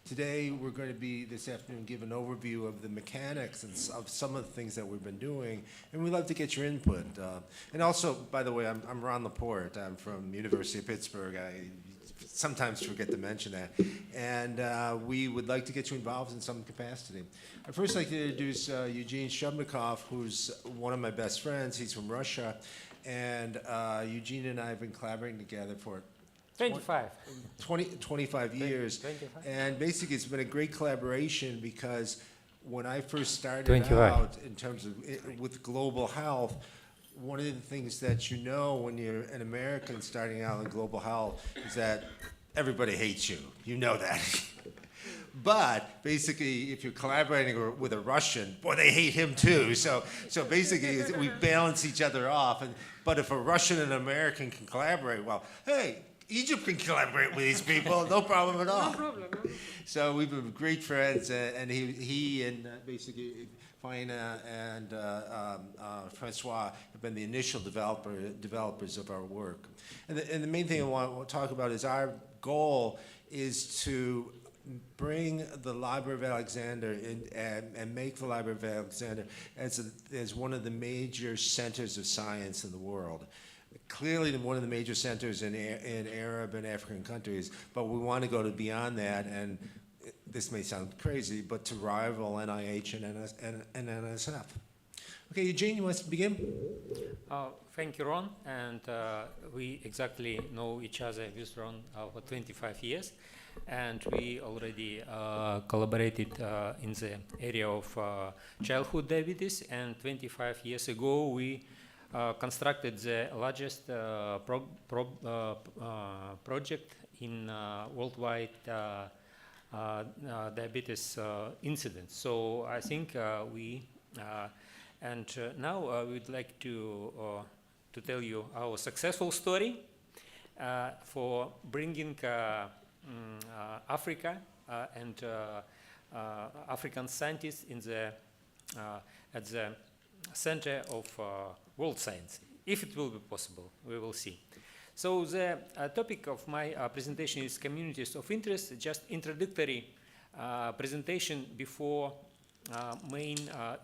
Today, we're going to be, this afternoon, give an overview of the mechanics and of some of the things that we've been doing, and we'd love to get your input. And also, by the way, I'm Ron Laporte. I'm from University of Pittsburgh. I sometimes forget to mention that. And we would like to get you involved in some capacity. I'd first like to introduce Eugene Shubnikov, who's one of my best friends. He's from Russia. And Eugene and I have been collaborating together for 25 years. 25. And basically, it's been a great collaboration because when I first started out in terms of with global health, one of the things that you know when you're an American starting out in global health is that everybody hates you. You know that. But basically, if you're collaborating with a Russian, boy, they hate him too. So basically, we balance each other off. But if a Russian and an American can collaborate, well, hey, Egypt can collaborate with these people, no problem at all. No problem. So we've been great friends, and he and basically Faina and Francois have been the initial developers of our work. And the main thing I want to talk about is our goal is to bring the Library of Alexandria and make the Library of Alexandria as one of the major centers of science in the world. Clearly one of the major centers in Arab and African countries, but we want to go beyond that, and this may sound crazy, but to rival NIH and NSF. Okay, Eugene, you want to begin? Thank you, Ron. And we exactly know each other with Ron for 25 years. And we already collaborated in the area of childhood diabetes. And 25 years ago, we constructed the largest project in worldwide diabetes incidence. So I think now we'd like to tell you our successful story for bringing Africa and African scientists in the at the center of world science. If it will be possible, we will see. So the topic of my presentation is communities of interest, just introductory presentation before main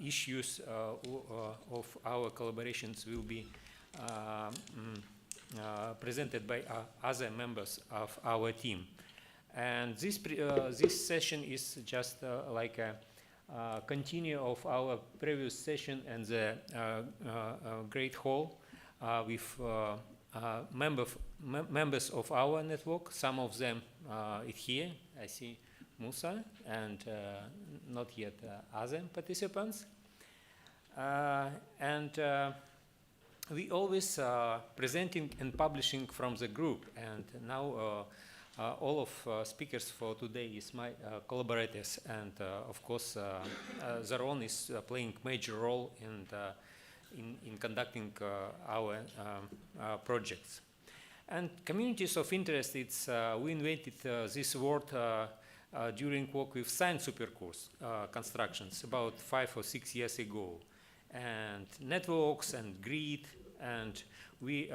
issues of our collaborations will be presented by other members of our team. And this session is just like a continue of our previous session and the great hall with members of our network. Some of them is here. I see Musa and not yet other participants. We always presenting and publishing from the group, and now all of speakers for today is my collaborators, and of course Zaron is playing major role in conducting our projects. And communities of interest, it's we invented this word during work with science supercourse constructions about 5 or 6 years ago, and networks and grid, and we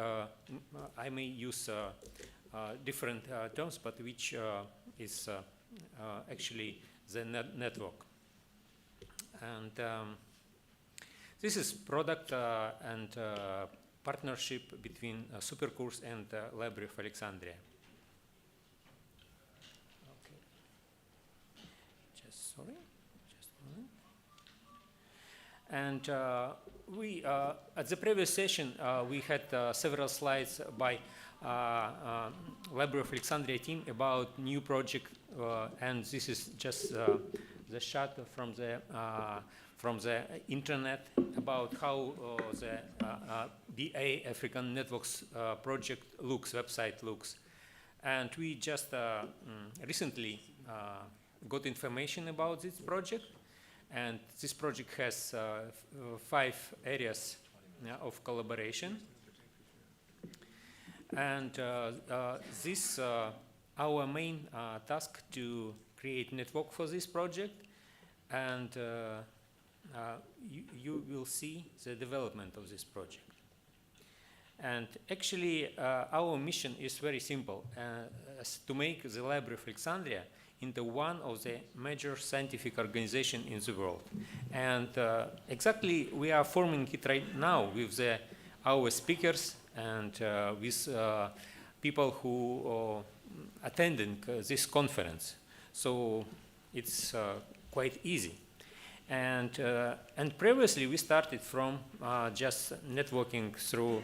I may use different terms, but which is actually the network. And this is product and partnership between Supercourse and Library of Alexandria. Okay. Just a moment. And we at the previous session we had several slides by Library of Alexandria team about new project, and this is just the shot from the internet about how the BA African Networks project website looks. And we just recently got information about this project, and this project has 5 areas of collaboration. And this our main task to create network for this project, and you will see the development of this project. And actually our mission is very simple, to make the Library of Alexandria into one of the major scientific organizations in the world. And exactly we are forming it right now with our speakers and with people who attending this conference. So it's quite easy. And previously we started from just networking through,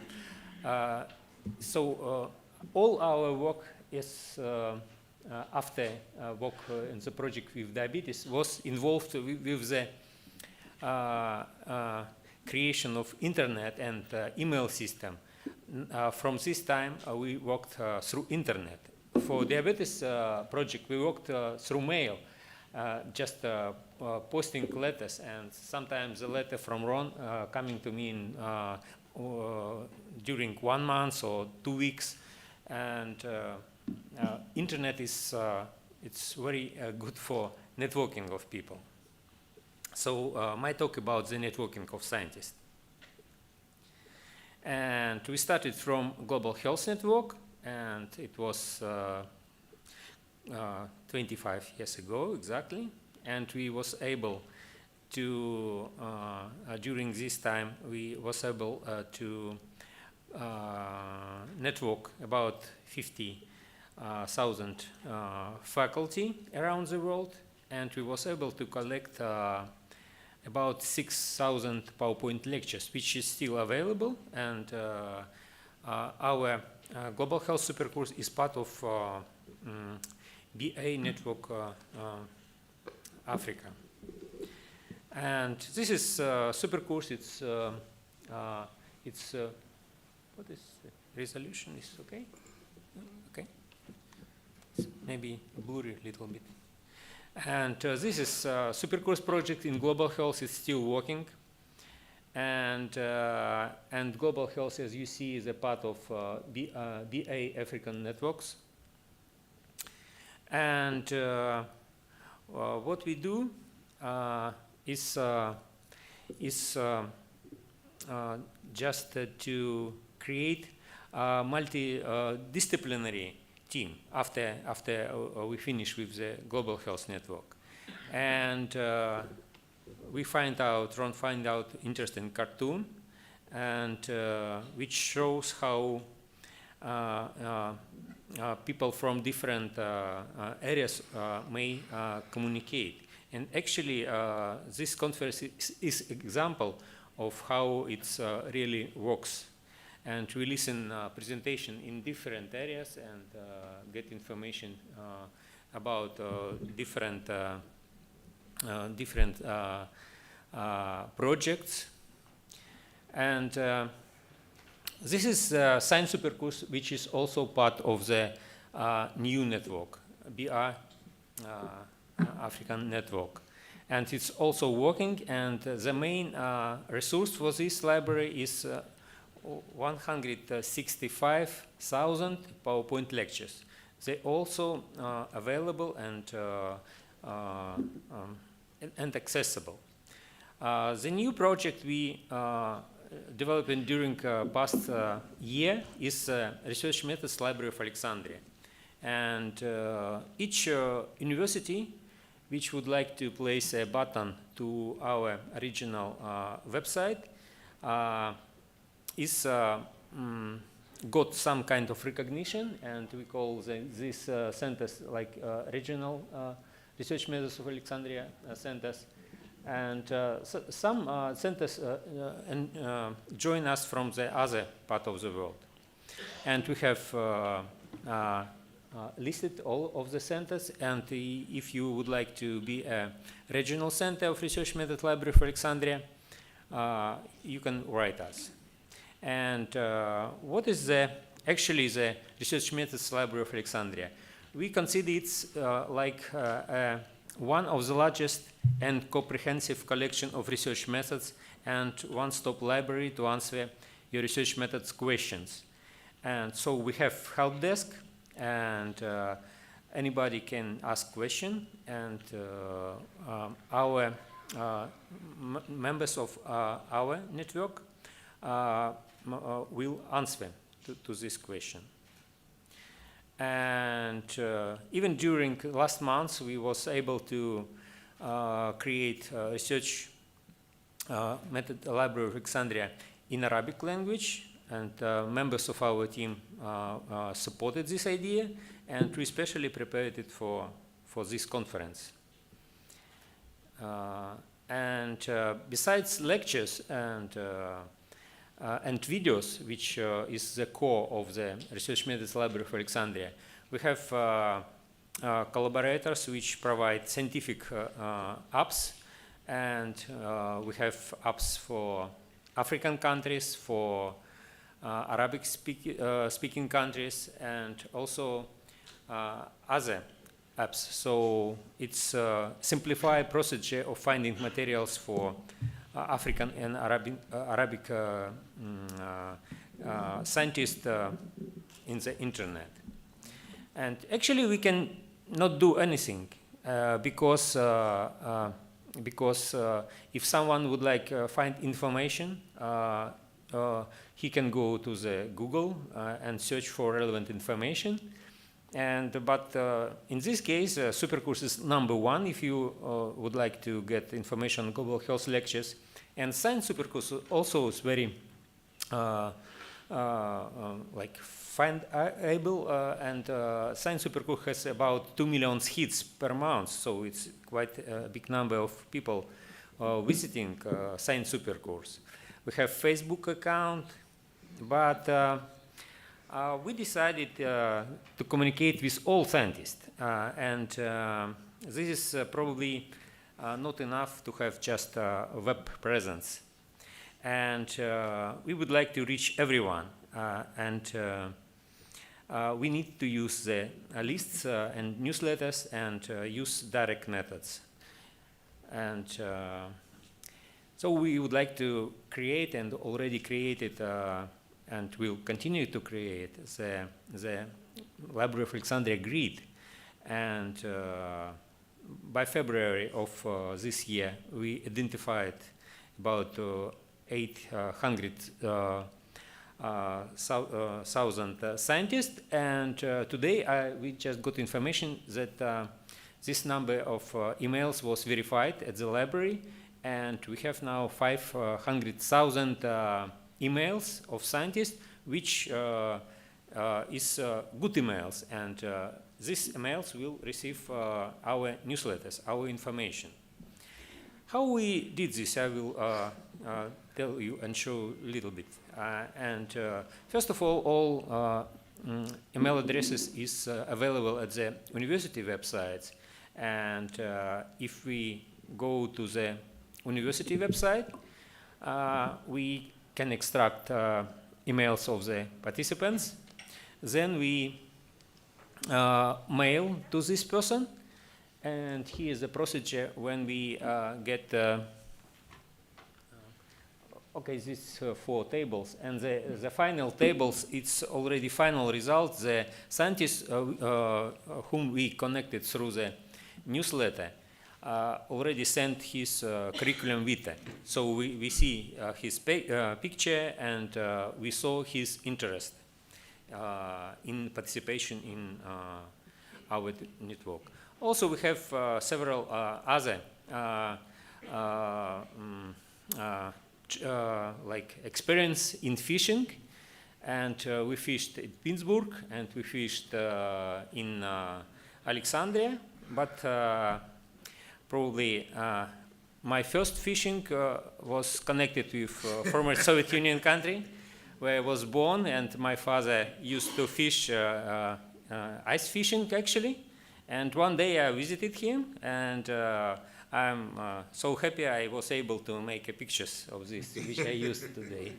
all our work is after work in the project with diabetes was involved with the creation of internet and email system. From this time we worked through internet. For diabetes project we worked through mail, just posting letters, and sometimes a letter from Ron coming to me in, during 1 month or 2 weeks. And internet is it's very good for networking of people. So my talk about the networking of scientists. And we started from Global Health Network, and it was 25 years ago exactly. And we was able to, during this time, we was able to network about 50,000 faculty around the world, and we was able to collect about 6,000 PowerPoint lectures, which is still available. And our Global Health Supercourse is part of BA Network Africa. And this is Supercourse. It's what is the resolution? Is okay? Okay. It's maybe blurry a little bit. And this is Supercourse project in Global Health is still working. And Global Health, as you see, is a part of BA African networks. And what we do is just to create a multidisciplinary team after we finish with the Global Health Network. And we find out interesting cartoon, and which shows how people from different areas may communicate. And actually, this conference is example of how it really works. And we listen presentation in different areas and get information about different projects. And this is Science Supercourse, which is also part of the new network, BR African network. And it's also working, and the main resource for this library is 165,000 PowerPoint lectures. They also available and accessible. The new project we developed during past year is Research Methods Library of Alexandria. And each university which would like to place a button to our regional website is got some kind of recognition, and we call these centers like regional Research Methods of Alexandria centers. And some centers join us from the other part of the world. And we have listed all of the centers, and if you would like to be a regional center of Research Method Library for Alexandria, you can write us. And what is actually the Research Methods Library of Alexandria? We consider it's like one of the largest and comprehensive collection of research methods and one-stop library to answer your research methods questions. And so we have help desk, and anybody can ask question, and our members of our network will answer to this question. And even during last month, we was able to create research method library of Alexandria in Arabic language, and members of our team supported this idea, and we specially prepared it for this conference. And besides lectures and videos, which is the core of the Research Methods Library for Alexandria, we have collaborators which provide scientific apps, and we have apps for African countries, for Arabic speaking countries, and also other apps. So it's a simplified procedure of finding materials for African and Arabic scientists in the internet. And actually we can not do anything because if someone would like find information, he can go to the Google and search for relevant information. But in this case, Supercourse is #1 if you would like to get information on global health lectures. And Science Supercourse also is very like findable, and Science Supercourse has about 2 million hits per month, so it's quite a big number of people visiting Science Supercourse. We have Facebook account, but we decided to communicate with all scientists, and this is probably not enough to have just a web presence. And we would like to reach everyone, and we need to use the lists and newsletters and use direct methods. And so we would like to create, and already created, and will continue to create the Library of Alexandria grid. And by February of this year, we identified about 800,000 scientists, and today we just got information that this number of emails was verified at the library, and we have now 500,000 emails of scientists, which is good emails, and these emails will receive our newsletters, our information. How we did this, I will tell you and show a little bit. First of all email addresses is available at the university websites, and if we go to the university website, we can extract emails of the participants. Then we mail to this person, and here is the procedure when we get okay, these 4 tables, and the final tables, it's already final results. The scientists whom we connected through the newsletter already sent his curriculum vitae. So we see his picture, and we saw his interest in participation in our network. Also, we have several other like experience in fishing, and we fished in Pittsburgh, and we fished in Alexandria, but probably my first fishing was connected with former Soviet Union country where I was born, and my father used to fish ice fishing actually, and one day I visited him, and I'm so happy I was able to make pictures of this, which I used today.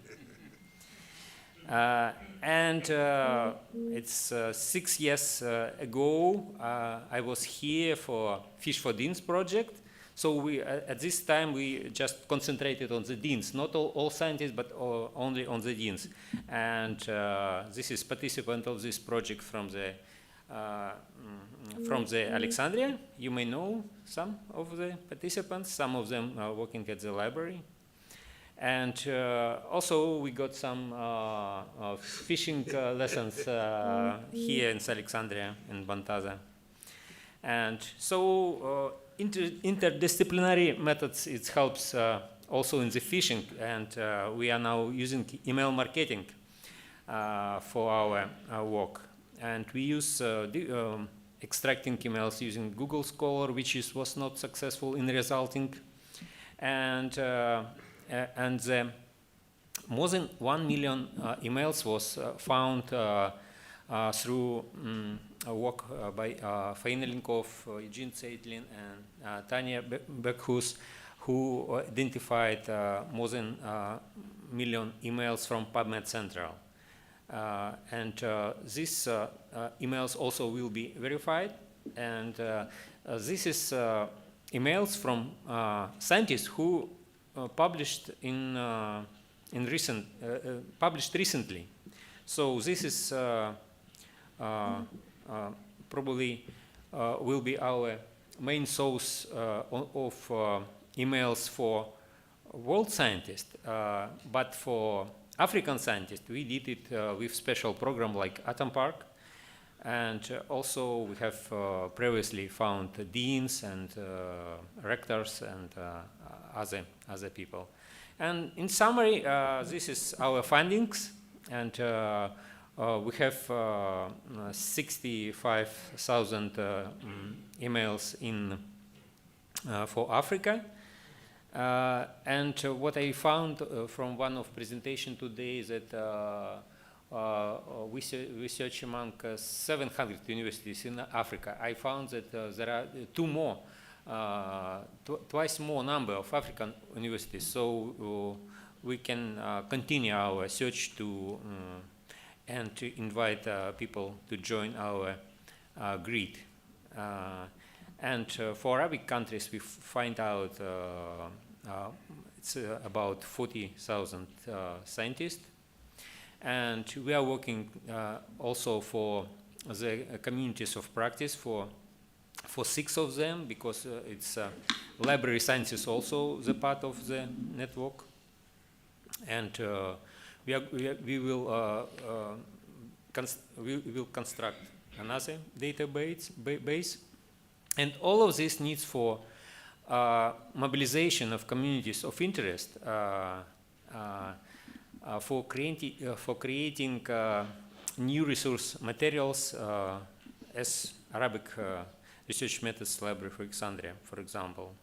It's 6 years ago, I was here for Fish for Deans project. So we, at this time, we just concentrated on the deans, not all scientists, but only on the deans. And this is participant of this project from the Alexandria. You may know some of the participants. Some of them are working at the library. And also we got some fishing lessons here in Alexandria, in Bantaza. And so interdisciplinary methods, it helps also in the fishing, and we are now using email marketing for our work. And we use extracting emails using Google Scholar, which was not successful in resulting. And more than 1 million emails was found through work by Faina Linkov, Eugene Zeitlin, and Tanya Beckhus, who identified more than 1 million emails from PubMed Central. And these emails also will be verified. And this is emails from scientists who published published recently. So this is probably will be our main source of emails for world scientists, but for African scientists, we did it with special program like Atom Park, and also we have previously found deans and rectors and other people. And in summary, this is our findings, and we have 65,000 emails for Africa. And what I found from one of presentation today is that research among 700 universities in Africa, I found that there are twice more number of African universities. So we can continue our search and to invite people to join our grid. And for Arabic countries, we find out it's about 40,000 scientists. And we are working also for the communities of practice for 6 of them, because it's library sciences also the part of the network. And we will construct another database. And all of this needs for mobilization of communities of interest, for creating new resource materials as Arabic Research Methods Library for Alexandria, for example.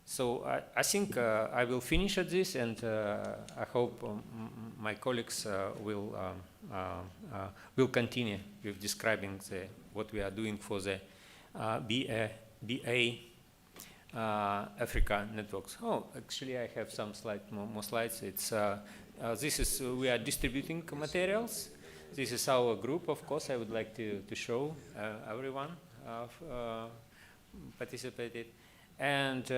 So I think I will finish at this, and I hope my colleagues will continue with describing what we are doing for the BA Africa networks. Oh, actually, I have some more slides. It's we are distributing materials. This is our group, of course. I would like to show everyone participated, and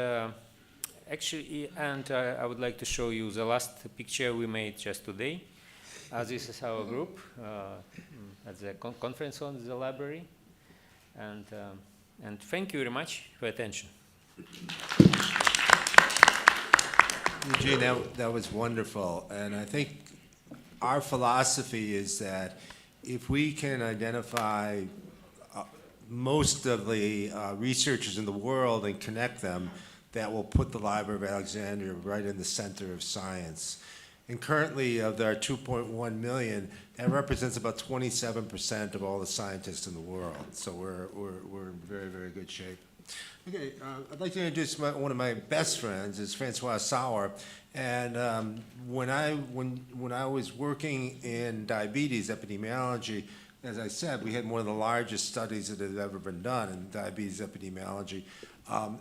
actually, I would like to show you the last picture we made just today. This is our group at the conference on the library, and thank you very much for attention. Eugene, that was wonderful, and I think our philosophy is that if we can identify most of the researchers in the world and connect them, that will put the Library of Alexandria right in the center of science. And currently, of our 2.1 million, that represents about 27% of all the scientists in the world. So we're in very, very good shape. Okay, I'd like to introduce one of my best friends, is Francois Sauer. And when I was working in diabetes epidemiology, as I said, we had one of the largest studies that had ever been done in diabetes epidemiology.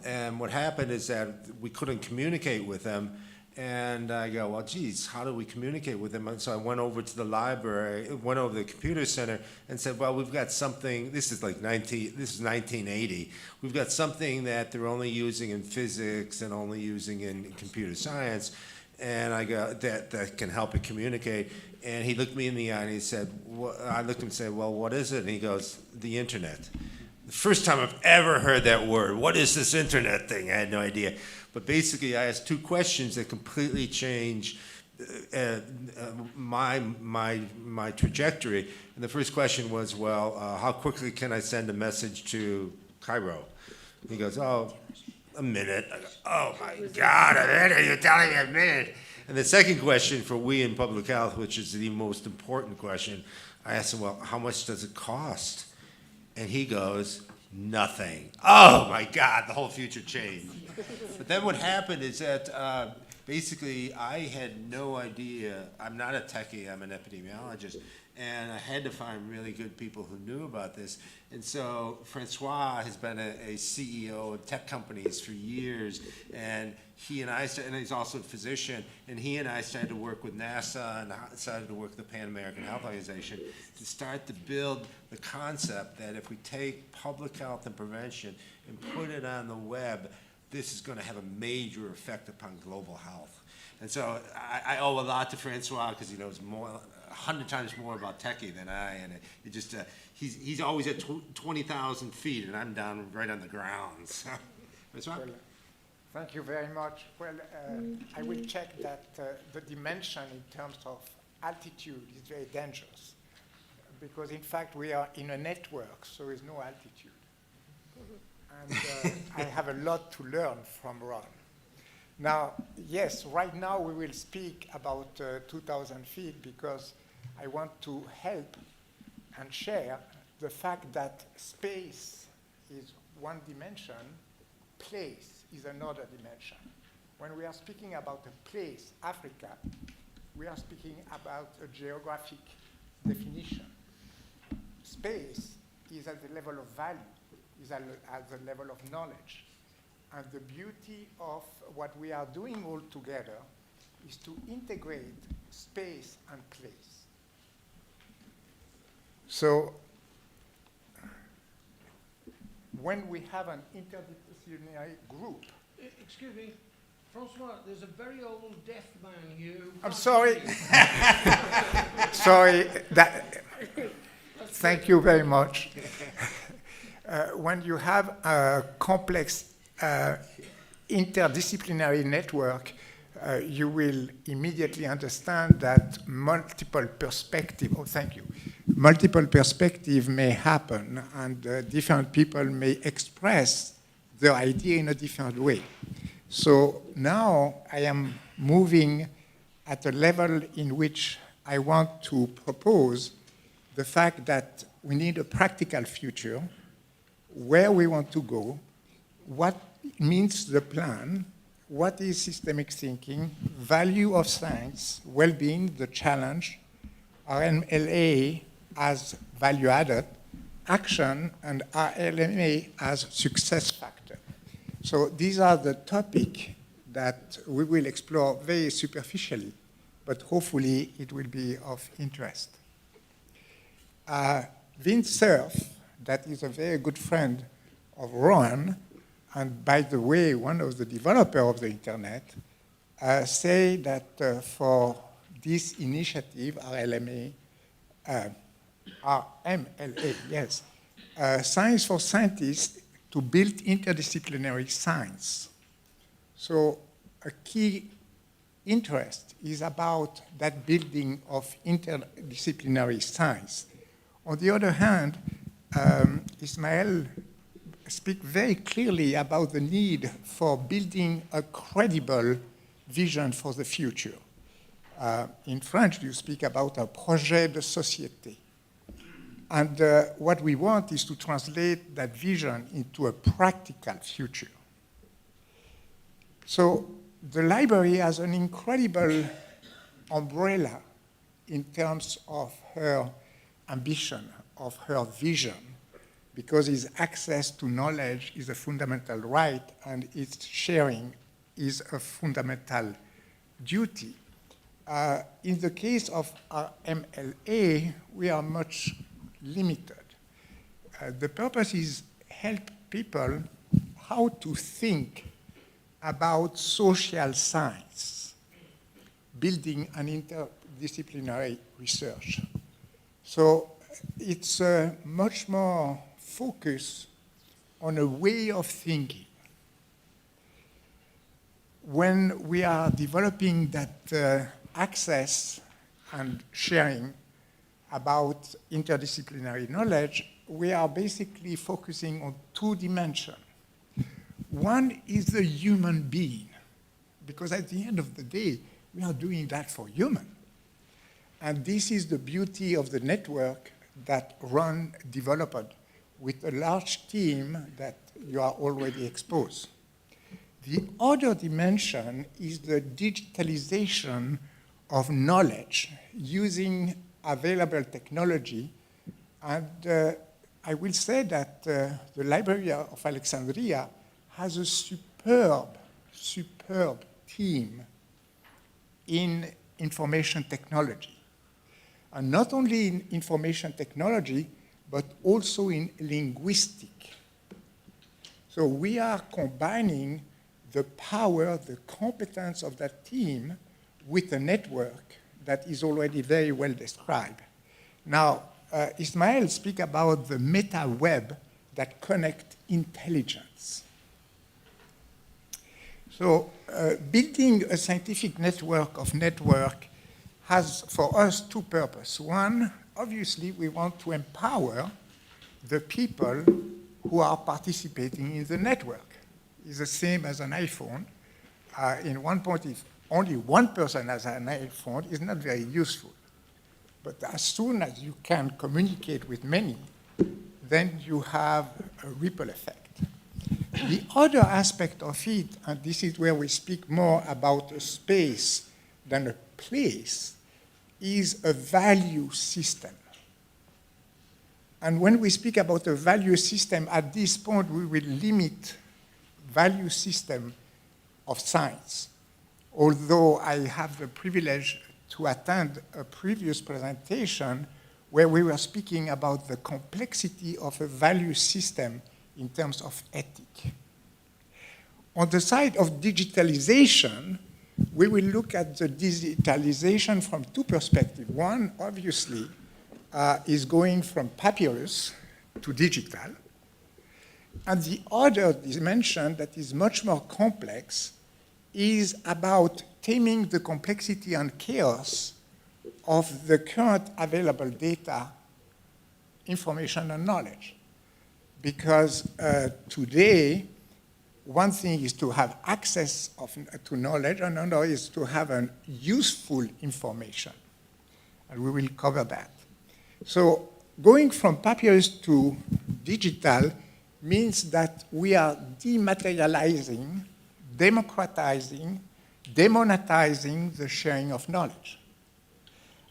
And what happened is that we couldn't communicate with them. And I go, well, geez, how do we communicate with them? And so I went over to the library, went over to the computer center, and said, well, we've got something. This is 1980. We've got something that they're only using in physics and only using in computer science, and I go, that can help it communicate. And he looked me in the eye and he said, I looked at him and said, well, what is it? And he goes, the internet. The first time I've ever heard that word. What is this internet thing? I had no idea. But basically, I asked two questions that completely changed my trajectory. And the first question was, well, how quickly can I send a message to Cairo? He goes, oh, a minute. I go, oh my God, a minute? You're telling me a minute? And the second question for we in public health, which is the most important question, I asked him, well, how much does it cost? And he goes, nothing. Oh my God, the whole future changed. But then what happened is that basically I had no idea. I'm not a techie, I'm an epidemiologist. And I had to find really good people who knew about this. And so Francois has been a CEO of tech companies for years. And he and I, and he's also a physician, and he and I started to work with NASA and started to work with the Pan American Health Organization to start to build the concept that if we take public health and prevention and put it on the web, this is going to have a major effect upon global health. And so I owe a lot to Francois because he knows more, 100 times more about techie than I, and it just he's always at 20,000 feet, and I'm down right on the ground. So, Francois? Well, thank you very much. Well, I will check that the dimension in terms of altitude is very dangerous, because in fact we are in a network, so there is no altitude. And I have a lot to learn from Ron. Now, yes, right now we will speak about 2,000 feet because I want to help and share the fact that space is one dimension, place is another dimension. When we are speaking about a place, Africa, we are speaking about a geographic definition. Space is at the level of value, is at the level of knowledge. And the beauty of what we are doing all together is to integrate space and place. So when we have an interdisciplinary group. Excuse me, Francois, there's a very old deaf man here. I'm sorry. Sorry. Thank you very much. When you have a complex interdisciplinary network, you will immediately understand that multiple perspective may happen, and different people may express their idea in a different way. So now I am moving at a level in which I want to propose the fact that we need a practical future, where we want to go, what means the plan, what is systemic thinking, value of science, well-being, the challenge, RMLA as value added, action, and RLMA as success factor. So these are the topics that we will explore very superficially, but hopefully it will be of interest. Vince Cerf, that is a very good friend of Rohan, and by the way, one of the developers of the internet, say that for this initiative, RMLA, yes, science for scientists to build interdisciplinary science. So a key interest is about that building of interdisciplinary science. On the other hand, Ismael speaks very clearly about the need for building a credible vision for the future. In French, you speak about a projet de société. And what we want is to translate that vision into a practical future. So the library has an incredible umbrella in terms of her ambition, of her vision, because its access to knowledge is a fundamental right and its sharing is a fundamental duty. In the case of our MLA, we are much limited. The purpose is help people how to think about social science, building an interdisciplinary research. So it's much more focused on a way of thinking. when we are developing that access and sharing about interdisciplinary knowledge, we are basically focusing on two dimensions. One is the human being, because at the end of the day, we are doing that for human. And this is the beauty of the network that run developed with a large team that you are already exposed. The other dimension is the digitalization of knowledge using available technology. And I will say that the Library of Alexandria has a superb team in information technology. And not only in information technology, but also in linguistic. So we are combining the power, the competence of that team with a network that is already very well described. Now, Ismail speak about the meta web that connect intelligence. So building a scientific network of network has for us two purposes. One, obviously, we want to empower the people who are participating in the network. It's the same as an iPhone. In one point, if only one person has an iPhone, it's not very useful. But as soon as you can communicate with many, then you have a ripple effect. The other aspect of it, and this is where we speak more about a space than a place, is a value system. And when we speak about a value system, at this point, we will limit value system of science. Although I have the privilege to attend a previous presentation where we were speaking about the complexity of a value system in terms of ethic. On the side of digitalization, we will look at the digitalization from two perspectives. One, obviously, is going from papyrus to digital. And the other dimension that is much more complex is about taming the complexity and chaos of the current available data, information, and knowledge. Because today, one thing is to have access to knowledge, and another is to have an useful information. And we will cover that. So going from papyrus to digital means that we are dematerializing, democratizing, demonetizing the sharing of knowledge.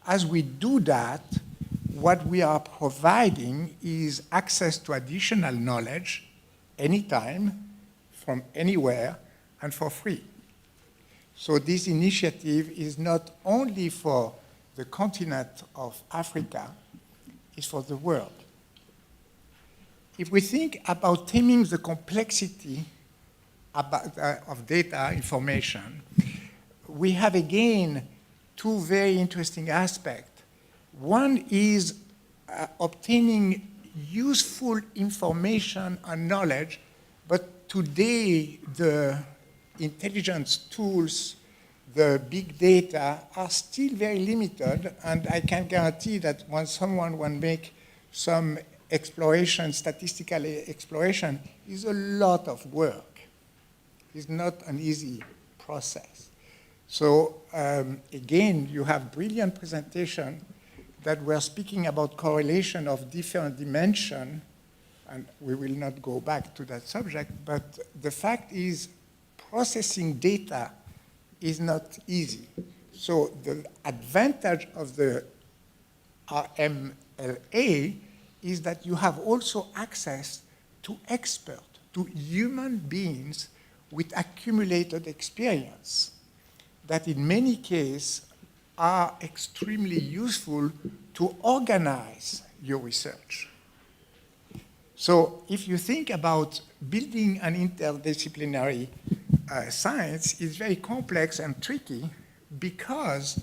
As we do that, what we are providing is access to additional knowledge anytime, from anywhere, and for free. So this initiative is not only for the continent of Africa, it's for the world. If we think about taming the complexity of data information, we have again two very interesting aspects. One is obtaining useful information and knowledge, but today the intelligence tools, the big data are still very limited, and I can guarantee that when someone will make some exploration, statistical exploration, is a lot of work. It's not an easy process. So again, you have brilliant presentation that we're speaking about correlation of different dimensions, and we will not go back to that subject, but the fact is processing data is not easy. So the advantage of the RMLA is that you have also access to experts, to human beings with accumulated experience that in many cases are extremely useful to organize your research. So if you think about building an interdisciplinary science, it's very complex and tricky because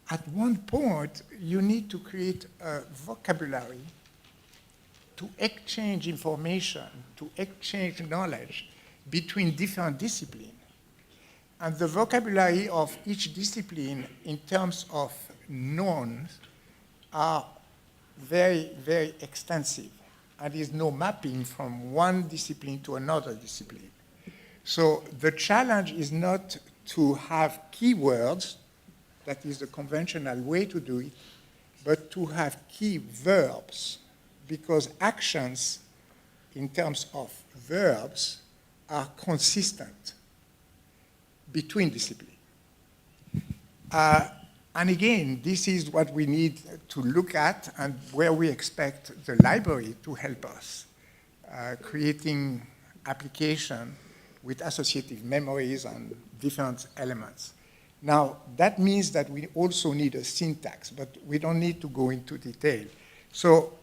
at one point you need to create a vocabulary to exchange information, to exchange knowledge between different disciplines. And the vocabulary of each discipline in terms of nouns are very, very extensive. And there's no mapping from one discipline to another discipline. So the challenge is not to have keywords, that is the conventional way to do it, but to have key verbs, because actions in terms of verbs are consistent between disciplines. And again, this is what we need to look at and where we expect the library to help us, creating application with associative memories and different elements. Now, that means that we also need a syntax, but we don't need to go into detail. So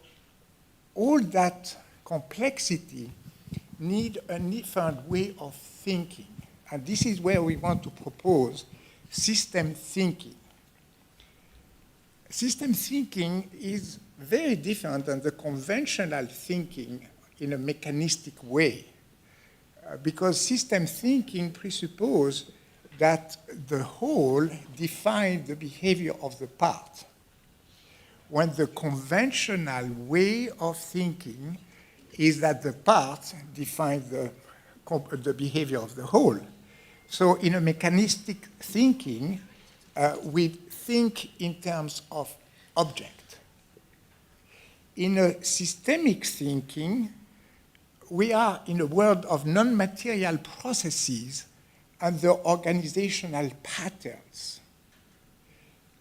all that complexity need a different way of thinking. And this is where we want to propose system thinking. System thinking is very different than the conventional thinking in a mechanistic way, because system thinking presupposes that the whole defines the behavior of the part, when the conventional way of thinking is that the part defines the behavior of the whole. So in a mechanistic thinking, we think in terms of object. In a systemic thinking, we are in a world of non-material processes and the organizational patterns.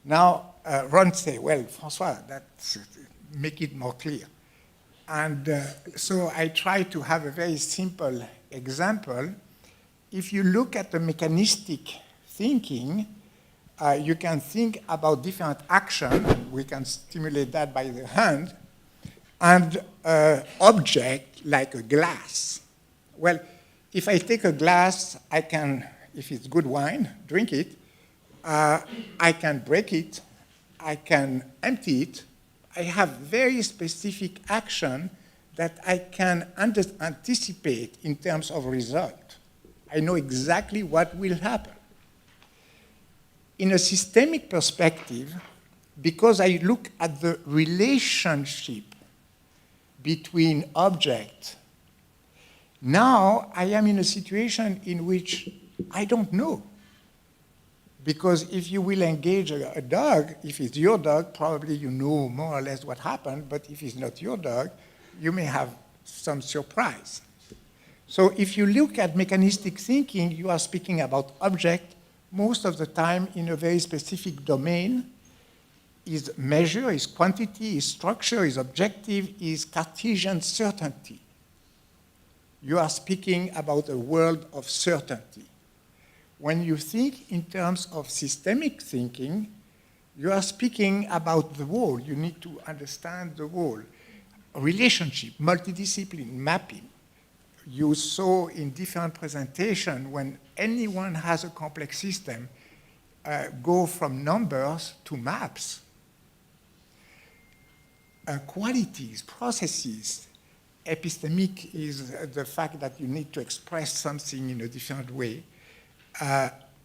Now, Ron say, well, François, that's make it more clear. And so I try to have a very simple example. If you look at the mechanistic thinking, you can think about different action, and we can stimulate that by the hand, and object like a glass. Well, if I take a glass, I can, if it's good wine, drink it. I can break it. I can empty it. I have very specific action that I can anticipate in terms of result. I know exactly what will happen. In a systemic perspective, because I look at the relationship between objects, now I am in a situation in which I don't know. Because if you will engage a dog, if it's your dog, probably you know more or less what happened, but if it's not your dog, you may have some surprise. So if you look at mechanistic thinking, you are speaking about object most of the time in a very specific domain. Is measure, is quantity, is structure, is objective, is Cartesian certainty. You are speaking about a world of certainty. When you think in terms of systemic thinking, you are speaking about the whole. You need to understand the whole. Relationship, multidiscipline, mapping. You saw in different presentations when anyone has a complex system, go from numbers to maps. Qualities, processes. Epistemic is the fact that you need to express something in a different way.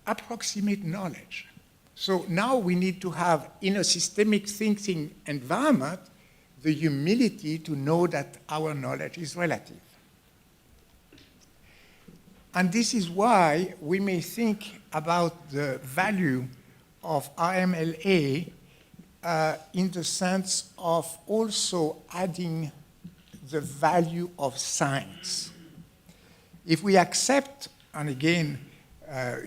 Approximate knowledge. So now we need to have, in a systemic thinking environment, the humility to know that our knowledge is relative. And this is why we may think about the value of RMLA in the sense of also adding the value of science. If we accept, and again,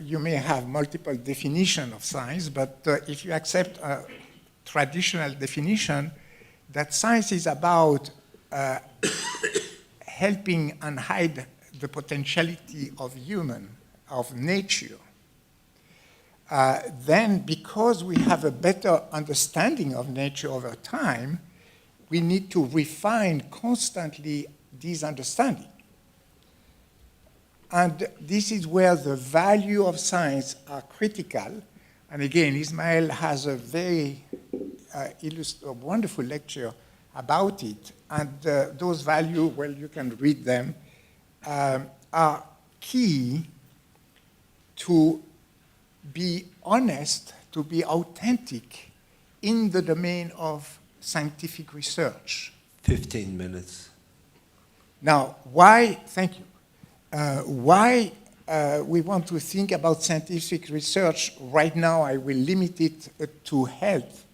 you may have multiple definitions of science, but if you accept a traditional definition, that science is about helping and hide the potentiality of nature, then because we have a better understanding of nature over time, we need to refine constantly this understanding. And this is where the value of science are critical. And again, Ismail has a very wonderful lecture about it. And those values, well, you can read them, are key to be honest, to be authentic in the domain of scientific research. 15 minutes. Now, why, thank you, why we want to think about scientific research right now, I will limit it to health,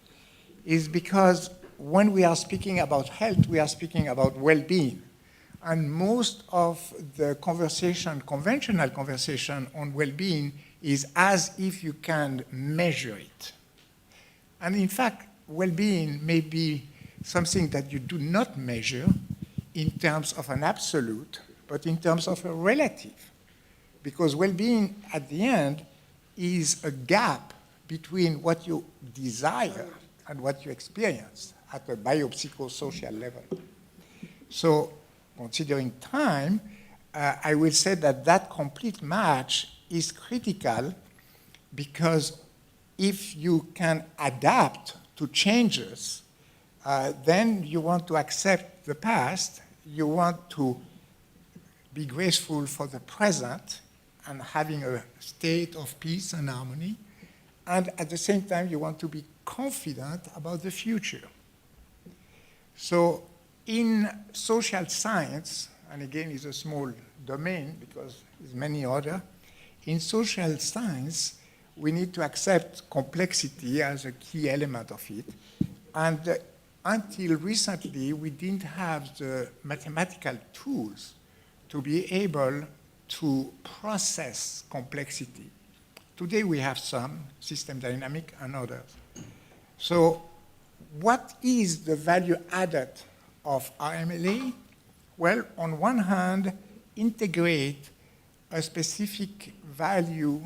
is because when we are speaking about health, we are speaking about well-being. And most of the conversation, conventional conversation on well-being is as if you can measure it. And in fact, well-being may be something that you do not measure in terms of an absolute, but in terms of a relative. Because well-being, at the end, is a gap between what you desire and what you experience at a biopsychosocial level. So, considering time, I will say that that complete match is critical, because if you can adapt to changes, then you want to accept the past, you want to be graceful for the present and having a state of peace and harmony, and at the same time you want to be confident about the future. So in social science, and again it's a small domain because there's many other, in social science we need to accept complexity as a key element of it. And until recently, we didn't have the mathematical tools to be able to process complexity. Today we have some, system dynamic and others. So what is the value added of RMLA? Well, on one hand, integrate a specific value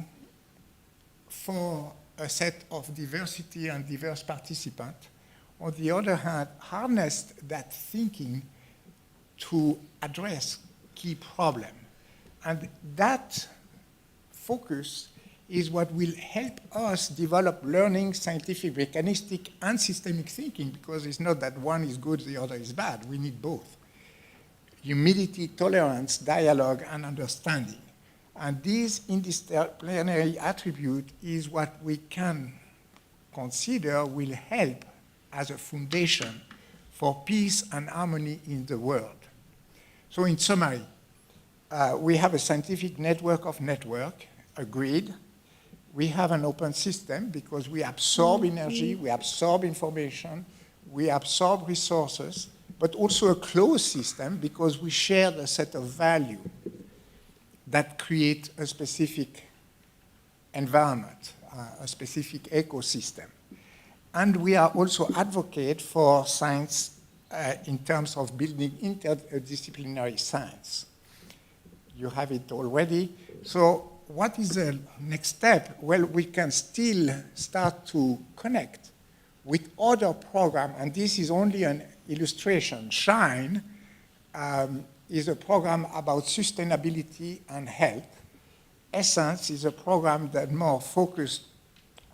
for a set of diversity and diverse participants. On the other hand, harness that thinking to address key problems. And that focus is what will help us develop learning, scientific, mechanistic, and systemic thinking, because it's not that one is good, the other is bad. We need both. Humility, tolerance, dialogue, and understanding. And this interdisciplinary attribute is what we can consider will help as a foundation for peace and harmony in the world. So in summary, we have a scientific network of network, a grid. We have an open system because we absorb energy, we absorb information, we absorb resources, but also a closed system because we share a set of value that create a specific environment, a specific ecosystem. And we are also advocate for science in terms of building interdisciplinary science. You have it already. So what is the next step? Well, we can still start to connect with other programs, and this is only an illustration. SHINE is a program about sustainability and health. ESSENCE is a program that more focused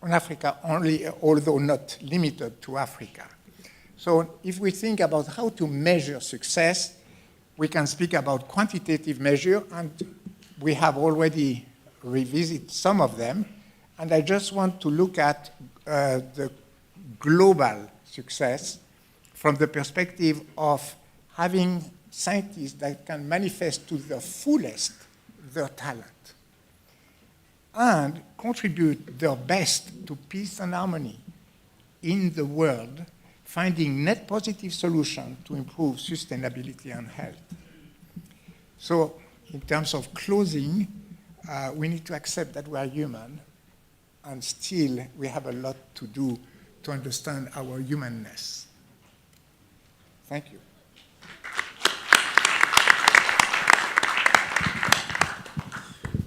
on Africa only, although not limited to Africa. So if we think about how to measure success, we can speak about quantitative measure, and we have already revisited some of them. And I just want to look at the global success from the perspective of having scientists that can manifest to the fullest their talent and contribute their best to peace and harmony in the world, finding net positive solutions to improve sustainability and health. So in terms of closing, we need to accept that we are human, and still we have a lot to do to understand our humanness. Thank you.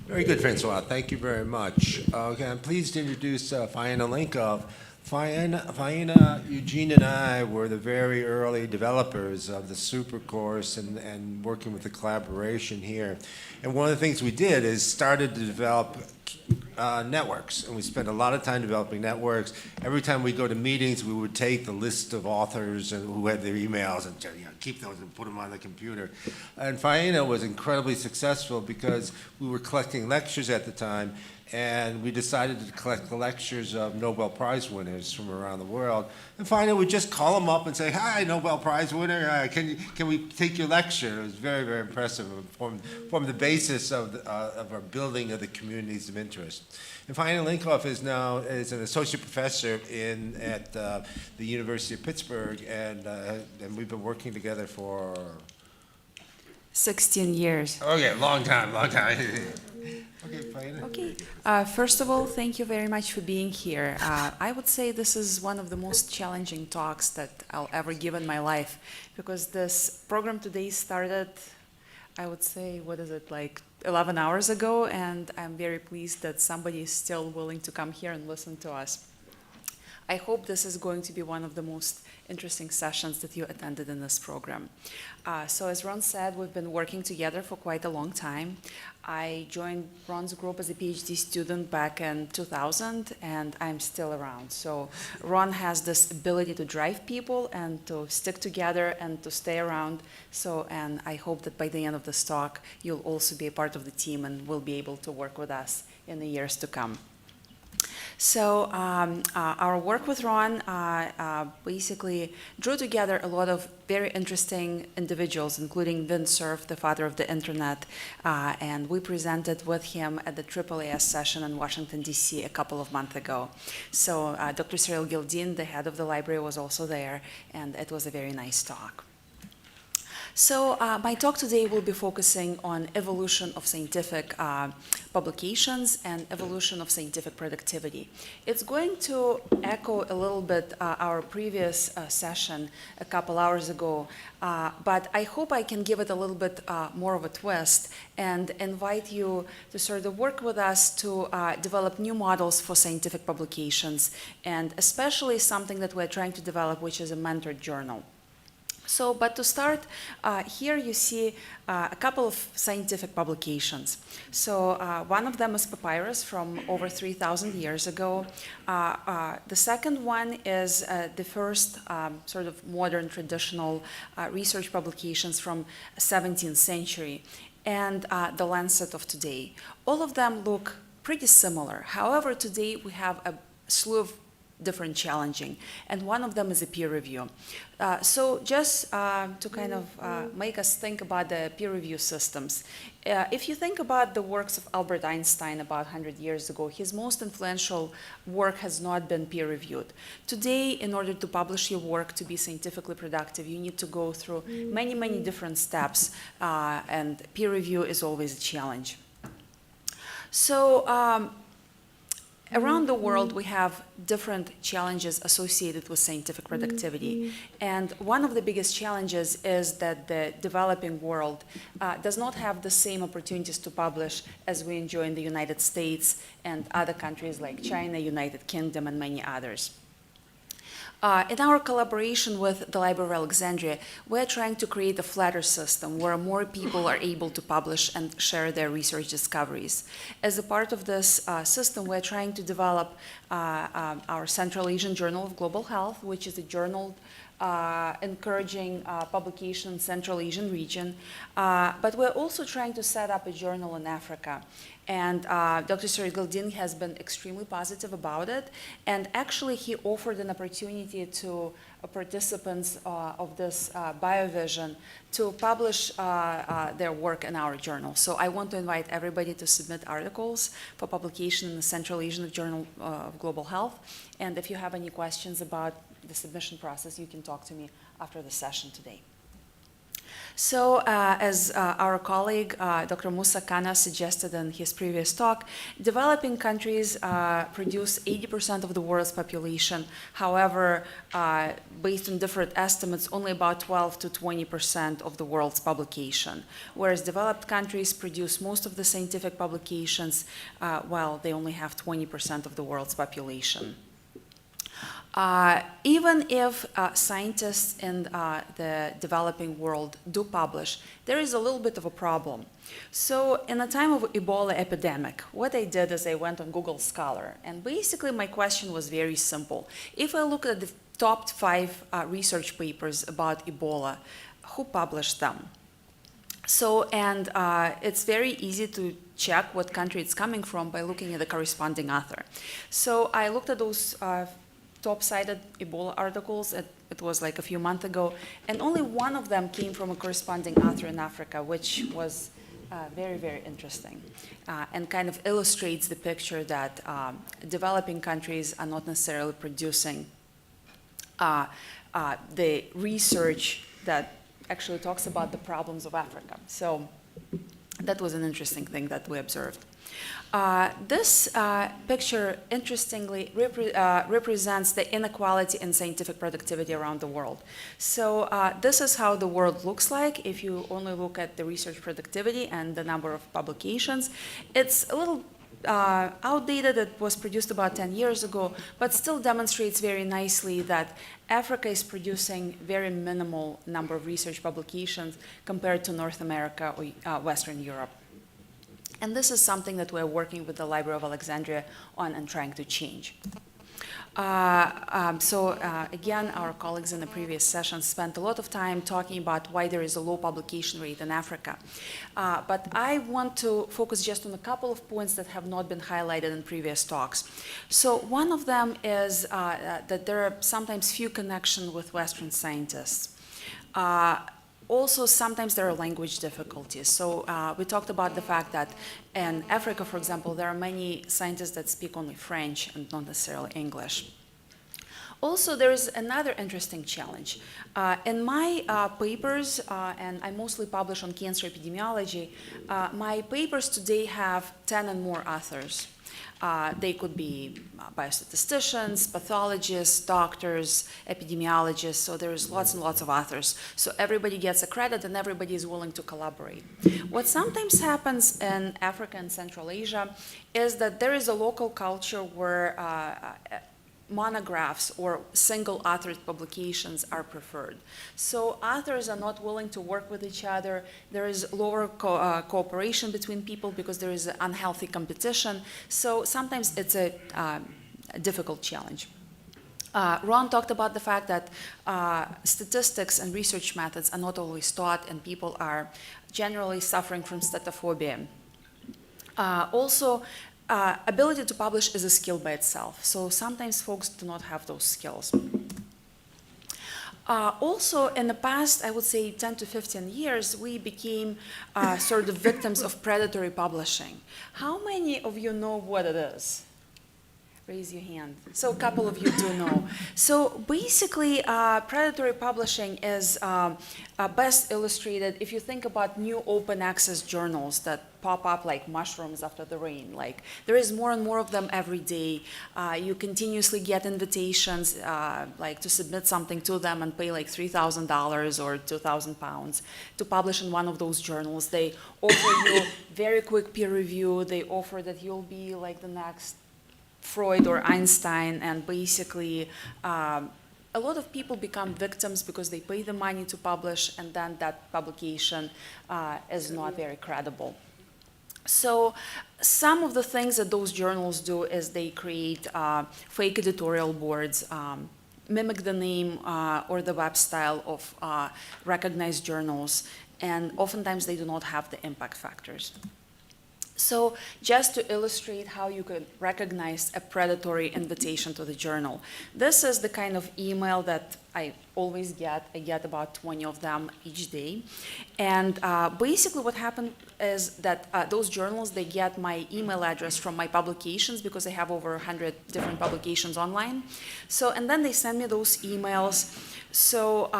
Very good, Francois. Thank you very much. Okay, I'm pleased to introduce Faina Linkov. Faina, Eugene, and I were the very early developers of the super course and working with the collaboration here. And one of the things we did is started to develop networks, and we spent a lot of time developing networks. Every time we go to meetings, we would take the list of authors and who had their emails and keep those and put them on the computer. And Faina was incredibly successful because we were collecting lectures at the time, And we decided to collect the lectures of Nobel Prize winners from around the world. And finally, we just call them up and say, "Hi, Nobel Prize winner, can we take your lecture?" It was very, very impressive. It formed the basis of our building of the communities of interest. And finally, Linkoff is now an associate professor at the University of Pittsburgh, and we've been working together for 16 years. okay, long time. Okay, fine. Okay. First of all, thank you very much for being here. I would say this is one of the most challenging talks that I'll ever give in my life, because this program today started, I would say, what is it, like 11 hours ago, and I'm very pleased that somebody is still willing to come here and listen to us. I hope this is going to be one of the most interesting sessions that you attended in this program. So as Ron said, we've been working together for quite a long time. I joined Ron's group as a PhD student back in 2000, and I'm still around. So Ron has this ability to drive people and to stick together and to stay around. So, and I hope that by the end of this talk, you'll also be a part of the team and will be able to work with us in the years to come. So our work with Ron basically drew together a lot of very interesting individuals, including Vint Cerf, the father of the internet, and we presented with him at the AAAS session in Washington, D.C. a couple of months ago. So Dr. Cyril Gildin, the head of the library, was also there, and it was a very nice talk. So my talk today will be focusing on evolution of scientific publications and evolution of scientific productivity. It's going to echo a little bit our previous session a couple hours ago, but I hope I can give it a little bit more of a twist and invite you to sort of work with us to develop new models for scientific publications, and especially something that we're trying to develop, which is a mentored journal. So, but to start, here you see a couple of scientific publications. So one of them is Papyrus from over 3,000 years ago. The second one is the first sort of modern traditional research publications from 17th century, and the Lancet of today. All of them look pretty similar. However, today we have a slew of different challenging, and one of them is a peer review. So just to kind of make us think about the peer review systems, if you think about the works of Albert Einstein about 100 years ago, his most influential work has not been peer reviewed. Today, in order to publish your work to be scientifically productive, you need to go through many, many different steps, and peer review is always a challenge. So around the world, we have different challenges associated with scientific productivity. And one of the biggest challenges is that the developing world does not have the same opportunities to publish as we enjoy in the United States and other countries like China, United Kingdom, and many others. In our collaboration with the Library of Alexandria, we're trying to create a flatter system where more people are able to publish and share their research discoveries. As a part of this system, we're trying to develop our Central Asian Journal of Global Health, which is a journal encouraging publication in Central Asian region. But we're also trying to set up a journal in Africa. And Dr. Cyril Gildin has been extremely positive about it. And actually, he offered an opportunity to participants of this BioVision to publish their work in our journal. So I want to invite everybody to submit articles for publication in the Central Asian Journal of Global Health. And if you have any questions about the submission process, you can talk to me after the session today. So as our colleague, Dr. Musa Khanna, suggested in his previous talk, developing countries produce 80% of the world's population. However, based on different estimates, only about 12 to 20% of the world's publication, whereas developed countries produce most of the scientific publications, while they only have 20% of the world's population. Even if scientists in the developing world do publish, there is a little bit of a problem. So in the time of Ebola epidemic, what I did is I went on Google Scholar, and basically my question was very simple. If I look at the top 5 research papers about Ebola, who published them? So, and it's very easy to check what country it's coming from by looking at the corresponding author. So I looked at those top-cited Ebola articles. It was like a few months ago, and only one of them came from a corresponding author in Africa, which was very, very interesting, and kind of illustrates the picture that developing countries are not necessarily producing the research that actually talks about the problems of Africa. So that was an interesting thing that we observed. This picture, interestingly, represents the inequality in scientific productivity around the world. So this is how the world looks like if you only look at the research productivity and the number of publications. It's a little outdated. It was produced about 10 years ago, but still demonstrates very nicely that Africa is producing very minimal number of research publications compared to North America or Western Europe. And this is something that we're working with the Library of Alexandria on and trying to change. Again, our colleagues in the previous session spent a lot of time talking about why there is a low publication rate in Africa. But I want to focus just on a couple of points that have not been highlighted in previous talks. So one of them is that there are sometimes few connections with Western scientists. Also, sometimes there are language difficulties. So we talked about the fact that in Africa, for example, there are many scientists that speak only French and not necessarily English. Also, there is another interesting challenge. In my papers, and I mostly publish on cancer epidemiology, my papers today have 10 and more authors. They could be biostatisticians, pathologists, doctors, epidemiologists, so there's lots and lots of authors. So everybody gets a credit and everybody is willing to collaborate. What sometimes happens in Africa and Central Asia is that there is a local culture where monographs or single authored publications are preferred. So authors are not willing to work with each other. There is lower cooperation between people because there is unhealthy competition. So sometimes it's a difficult challenge. Ron talked about the fact that statistics and research methods are not always taught and people are generally suffering from statophobia. Also, ability to publish is a skill by itself, so sometimes folks do not have those skills. Also, in the past, I would say 10 to 15 years, we became sort of victims of predatory publishing. How many of you know what it is? Raise your hand. So a couple of you do know. So basically, predatory publishing is best illustrated if you think about new open access journals that pop up like mushrooms after the rain. Like there is more and more of them every day. You continuously get invitations like to submit something to them and pay like $3,000 or £2,000 to publish in one of those journals. They offer you very quick peer review. They offer that you'll be like the next Freud or Einstein, and basically a lot of people become victims because they pay the money to publish and then that publication is not very credible. So some of the things that those journals do is they create fake editorial boards, mimic the name or the web style of recognized journals, and oftentimes they do not have the impact factors. So just to illustrate how you could recognize a predatory invitation to the journal, this is the kind of email that I always get. I get about 20 of them each day. And basically what happened is that those journals, they get my email address from my publications because I have over 100 different publications online. So, and then they send me those emails. So,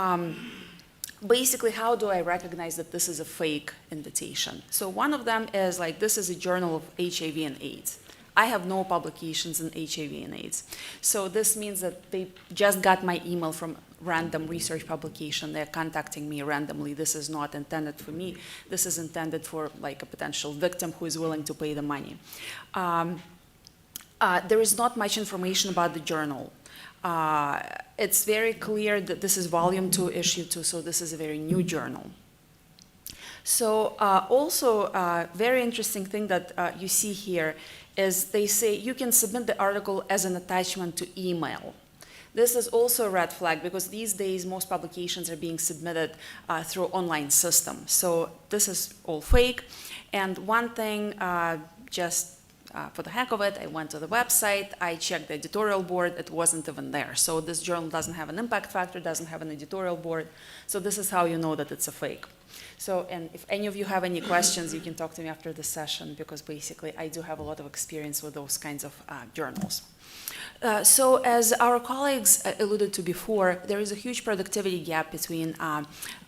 basically, how do I recognize that this is a fake invitation? So one of them is like, this is a journal of HIV and AIDS. I have no publications in HIV and AIDS. So this means that they just got my email from random research publication. They're contacting me randomly. This is not intended for me. This is intended for like a potential victim who is willing to pay the money. There is not much information about the journal. It's very clear that this is volume 2, issue 2, so this is a very new journal. So also very interesting thing that you see here is they say you can submit the article as an attachment to email. This is also a red flag because these days most publications are being submitted through online system. So this is all fake. And one thing, for the heck of it, I went to the website, I checked the editorial board, it wasn't even there. So this journal doesn't have an impact factor, doesn't have an editorial board. So this is how you know that it's a fake. So, and if any of you have any questions, you can talk to me after the session because basically I do have a lot of experience with those kinds of journals. So as our colleagues alluded to before, there is a huge productivity gap between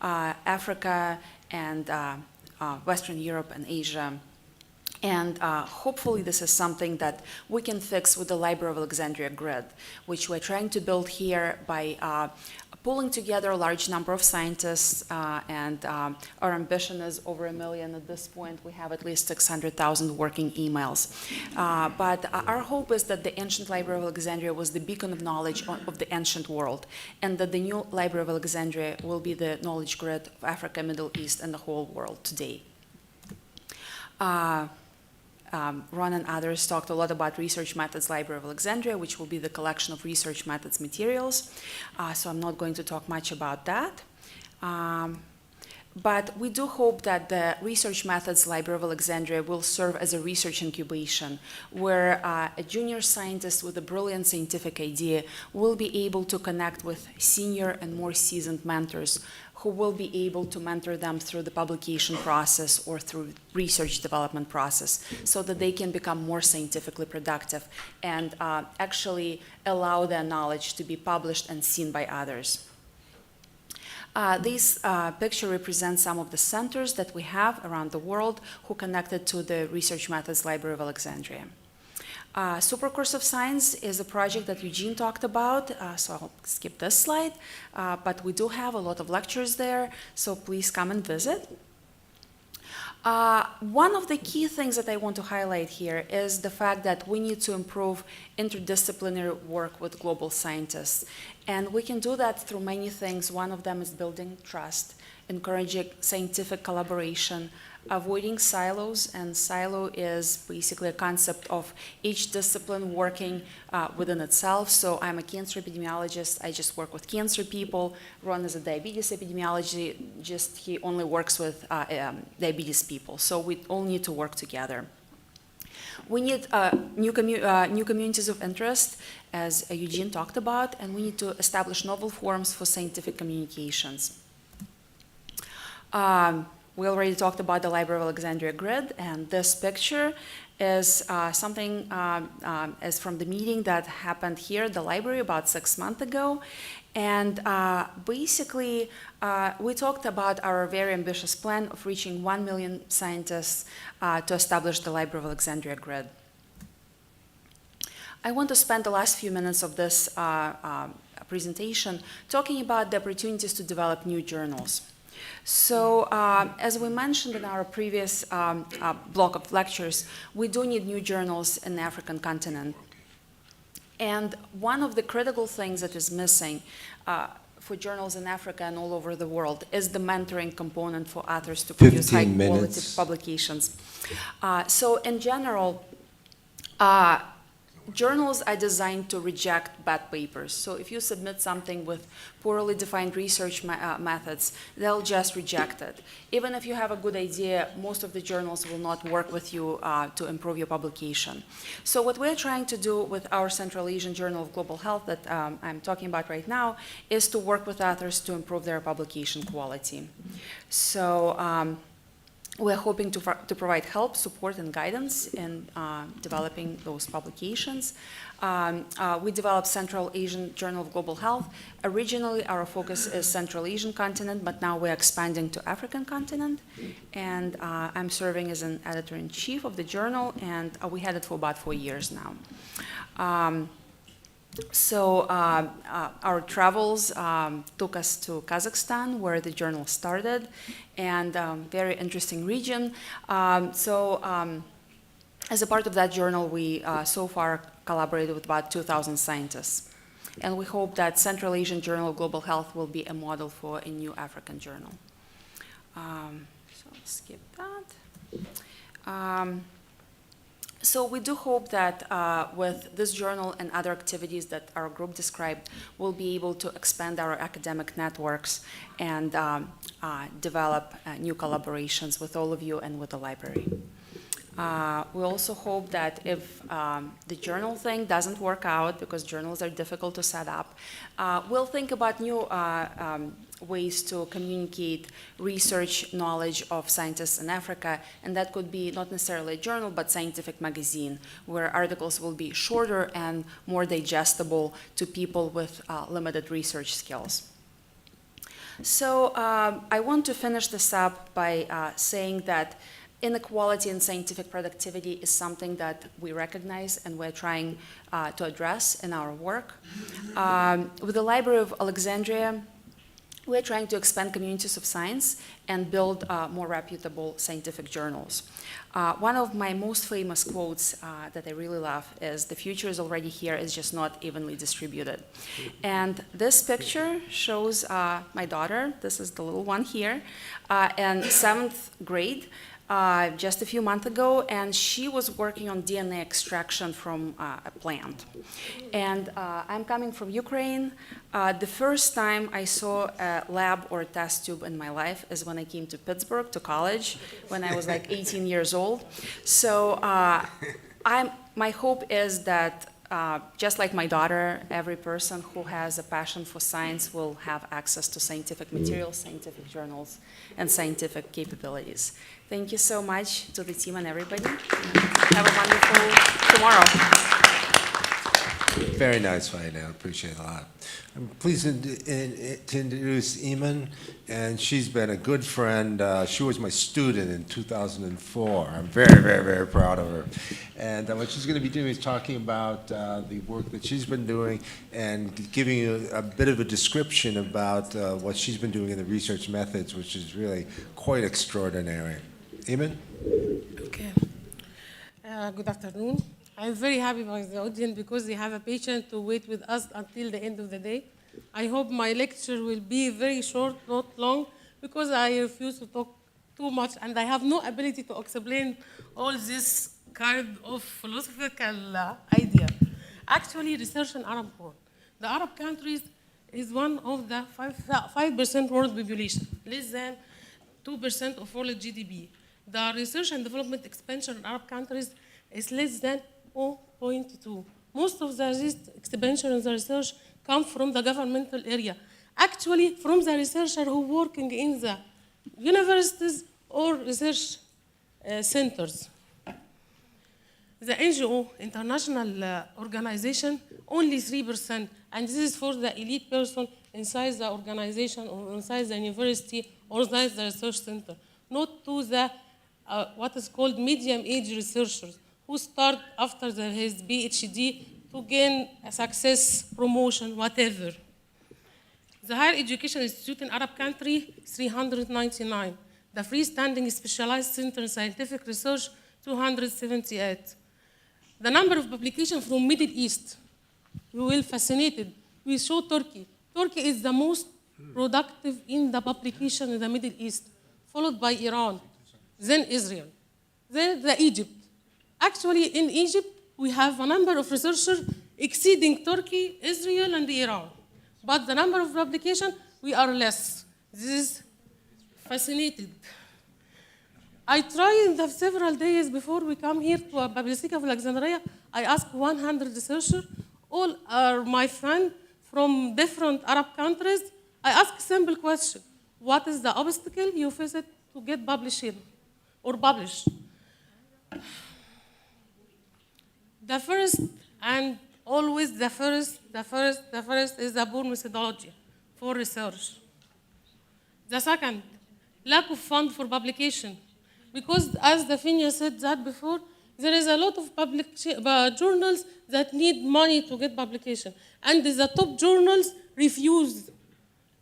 Africa and Western Europe and Asia. And hopefully this is something that we can fix with the Library of Alexandria grid, which we're trying to build here by pulling together a large number of scientists, and our ambition is over 1 million at this point. We have at least 600,000 working emails. But our hope is that the ancient Library of Alexandria was the beacon of knowledge of the ancient world, and that the new Library of Alexandria will be the knowledge grid of Africa, Middle East, and the whole world today. Ron and others talked a lot about Research Methods Library of Alexandria, which will be the collection of research methods materials. So I'm not going to talk much about that. But we do hope that the Research Methods Library of Alexandria will serve as a research incubation, where a junior scientist with a brilliant scientific idea will be able to connect with senior and more seasoned mentors who will be able to mentor them through the publication process or through research development process so that they can become more scientifically productive and actually allow their knowledge to be published and seen by others. This picture represents some of the centers that we have around the world who connected to the Research Methods Library of Alexandria. Supercourse of Science is a project that Eugene talked about, so I'll skip this slide, but we do have a lot of lectures there, so please come and visit. One of the key things that I want to highlight here is the fact that we need to improve interdisciplinary work with global scientists. And we can do that through many things. One of them is building trust, encouraging scientific collaboration, avoiding silos, and silo is basically a concept of each discipline working within itself. So I'm a cancer epidemiologist, I just work with cancer people. Ron is a diabetes epidemiologist, he only works with diabetes people. So we all need to work together. We need new communities of interest, as Eugene talked about, and we need to establish novel forms for scientific communications. We already talked about the Library of Alexandria grid, and this picture is something is from the meeting that happened here at the library about 6 months ago. And basically, we talked about our very ambitious plan of reaching 1 million scientists to establish the Library of Alexandria grid. I want to spend the last few minutes of this presentation talking about the opportunities to develop new journals. So as we mentioned in our previous block of lectures, we do need new journals in the African continent. And one of the critical things that is missing for journals in Africa and all over the world is the mentoring component for authors to produce high-quality publications. So in general, journals are designed to reject bad papers. So if you submit something with poorly defined research methods, they'll just reject it. Even if you have a good idea, most of the journals will not work with you to improve your publication. So what we're trying to do with our Central Asian Journal of Global Health that I'm talking about right now is to work with authors to improve their publication quality. So we're hoping to provide help, support, and guidance in developing those publications. We developed Central Asian Journal of Global Health. Originally, our focus is Central Asian continent, but now we're expanding to African continent. And I'm serving as an editor-in-chief of the journal, and we had it for about 4 years now. So our travels took us to Kazakhstan, where the journal started, and very interesting region. As a part of that journal, we so far collaborated with about 2,000 scientists. And we hope that Central Asian Journal of Global Health will be a model for a new African journal. So I'll skip that. So we do hope that with this journal and other activities that our group described, we'll be able to expand our academic networks and develop new collaborations with all of you and with the library. We also hope that if the journal thing doesn't work out, because journals are difficult to set up, we'll think about new ways to communicate research knowledge of scientists in Africa, and that could be not necessarily a journal, but scientific magazine, where articles will be shorter and more digestible to people with limited research skills. So I want to finish this up by saying that inequality in scientific productivity is something that we recognize and we're trying to address in our work. With the Library of Alexandria, we're trying to expand communities of science and build more reputable scientific journals. One of my most famous quotes that I really love is, "The future is already here, it's just not evenly distributed." And this picture shows my daughter, this is the little one here, in 7th grade. Just a few months ago, and she was working on DNA extraction from a plant. And I'm coming from Ukraine. The first time I saw a lab or a test tube in my life is when I came to Pittsburgh to college, when I was like 18 years old. So my hope is that just like my daughter, every person who has a passion for science will have access to scientific materials, scientific journals, and scientific capabilities. Thank you so much to the team and everybody. Have a wonderful tomorrow. Very nice, Faina. I appreciate it a lot. I'm pleased to introduce Iman, and she's been a good friend. She was my student in 2004. I'm very, very, very proud of her. And what she's going to be doing is talking about the work that she's been doing and giving you a bit of a description about what she's been doing in the research methods, which is really quite extraordinary. Iman? Okay. Good afternoon. I'm very happy by the audience because they have a patience to wait with us until the end of the day. I hope my lecture will be very short, not long, because I refuse to talk too much and I have no ability to explain all this kind of philosophical idea. Actually, research in Arab world. The Arab countries is one of the 5% world population, less than 2% of world GDP. The research and development expenditure in Arab countries is less than 0.2. Most of the expenditure in the research come from the governmental area. Actually, from the researcher who working in the universities or research centers. The NGO, international organization, only 3%, and this is for the elite person inside the organization or inside the university or inside the research center, not to the what is called medium-age researchers who start after his PhD to gain a success, promotion, whatever. The higher education institute in Arab country, 399. The freestanding specialized center in scientific research, 278. The number of publications from Middle East, you will be fascinated. We show Turkey. Turkey is the most productive in the publication in the Middle East, followed by Iran, then Israel, then Egypt. Actually, in Egypt, we have a number of researchers exceeding Turkey, Israel, and Iran. But the number of publications, we are less. This is fascinating. I tried in the several days before we come here to a Bibliotheca of Alexandria, I asked 100 researchers, all are my friends from different Arab countries. I asked a simple question. What is the obstacle you face to get published here or published? The first and always the first is the poor methodology for research. The second, lack of fund for publication. Because as Daphnia said that before, there is a lot of public journals that need money to get publication. And the top journals refuse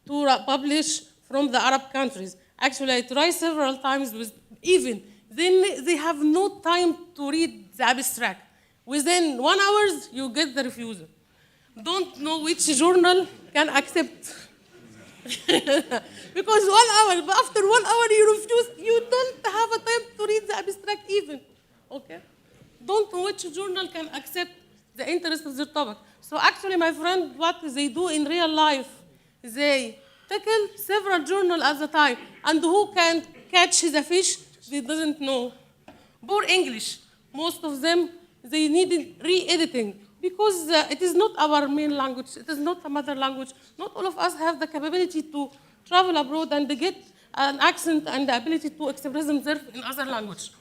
to publish from the Arab countries. Actually, I tried several times with even, they have no time to read the abstract. Within 1 hour, you get the refusal. Don't know which journal can accept. Because 1 hour, but after 1 hour you refuse, you don't have a time to read the abstract even. Okay? don't know which journal can accept the interest of their topic. So actually, my friend, what they do in real life, they tackle several journals at the time, and who can catch the fish, they doesn't know. Poor English, most of them, they needed re-editing, because it is not our main language, it is not a mother language. Not all of us have the capability to travel abroad and get an accent and the ability to express themselves in other language.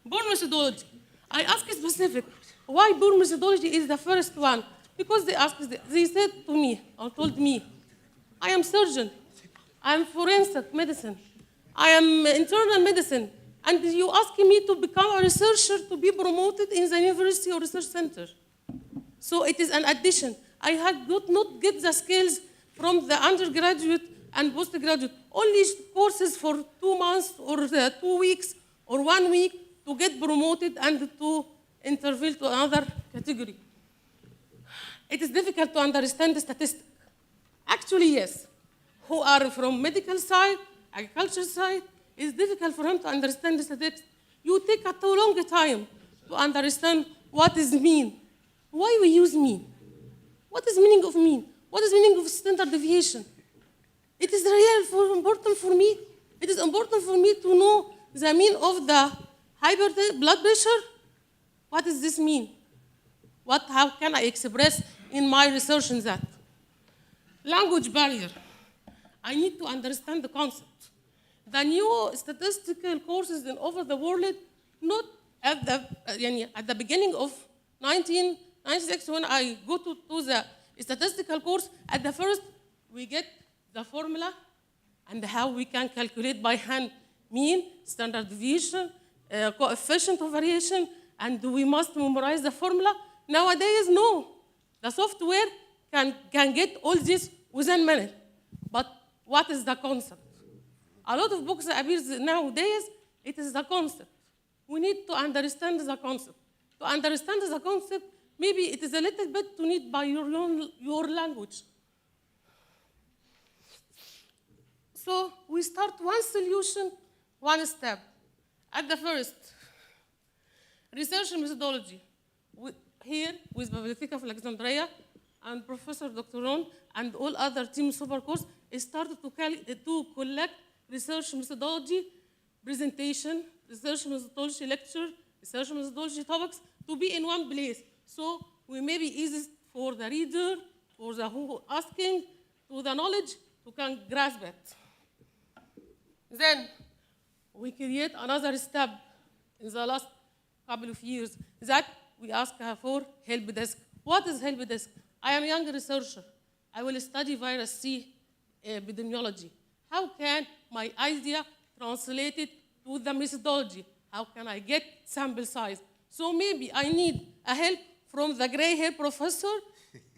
Poor methodology. I asked specific, why poor methodology is the first one? Because they said to me, or told me, I am surgeon, I am forensic medicine, I am internal medicine, and you asking me to become a researcher to be promoted in the university or research center. So it is an addition. I had not get the skills from the undergraduate and postgraduate, only courses for 2 months or 2 weeks or 1 week to get promoted and to interview to another category. It is difficult to understand the statistics. Actually, yes. Who are from medical side, agriculture side, it's difficult for him to understand the statistics. You take a too long time to understand what is mean. Why we use mean? What is meaning of mean? What is meaning of standard deviation? It is really important for me. It is important for me to know the mean of the blood pressure. What does this mean? How can I express in my research in that? Language barrier. I need to understand the concept. The new statistical courses in over the world, not at the beginning of 1996 when I go to the statistical course, at the first we get the formula and how we can calculate by hand mean, standard deviation, coefficient of variation, and we must memorize the formula. Nowadays, no. The software can get all this within a minute. But what is the concept? A lot of books that appears nowadays, it is the concept. We need to understand the concept. To understand the concept, maybe it is a little bit to need by your language. So we start one solution, one step. At the first, research methodology. Here with Bibliotheca Alexandrina and Professor Dr. Ron and all other team super course started to collect research methodology, presentation, research methodology lecture, research methodology topics to be in one place. So we may be easy for the reader, for the who asking, to the knowledge, who can grasp it. Then we create another step in the last couple of years that we ask for help desk. What is help desk? I am a young researcher. I will study virus C epidemiology. How can my idea translate it to the methodology? How can I get sample size? So maybe I need a help from the gray hair professor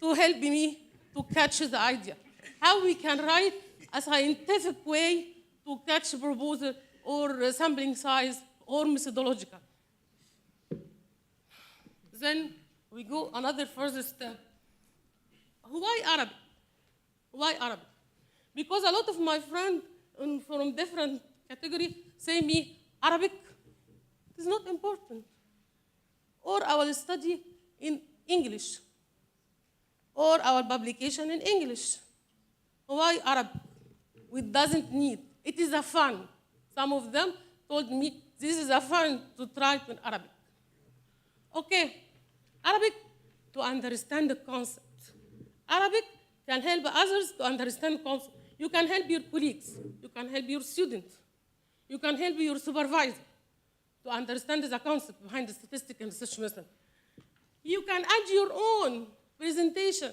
to help me to catch the idea. How we can write a scientific way to catch proposal or sampling size or methodological. Then we go another further step. Why Arabic? Why Arabic? Because a lot of my friends from different categories say me, Arabic is not important. Or I will study in English. Or our publication in English. Why Arabic? We doesn't need. It is a fun. Some of them told me, this is a fun to try in Arabic. Okay, Arabic to understand the concept. Arabic can help others to understand concept. You can help your colleagues. You can help your students. You can help your supervisor to understand the concept behind the statistical research method. You can add your own presentation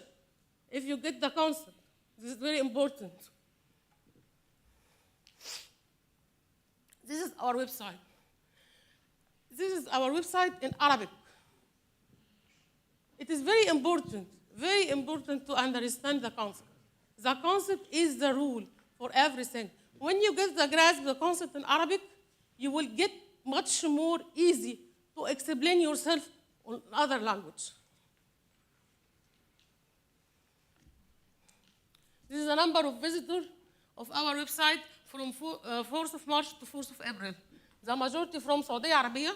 if you get the concept. This is very important. This is our website. This is our website in Arabic. It is very important to understand the concept. The concept is the rule for everything. When you get the grasp of the concept in Arabic, you will get much more easy to explain yourself in other language. This is the number of visitors of our website from 4th of March to 4th of April. The majority from Saudi Arabia,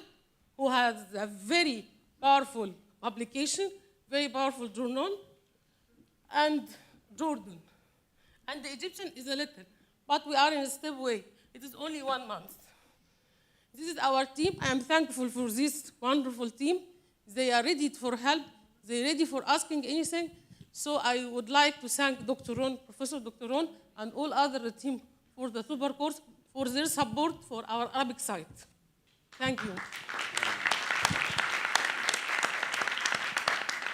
who has a very powerful publication, very powerful journal, and Jordan. And the Egyptian is a little, but we are in a step way. It is only 1 month. This is our team. I am thankful for this wonderful team. They are ready for help. They're ready for asking anything. So I would like to thank Dr. Ron, Professor Dr. Ron, and all other team for the super course, for their support for our Arabic site. Thank you.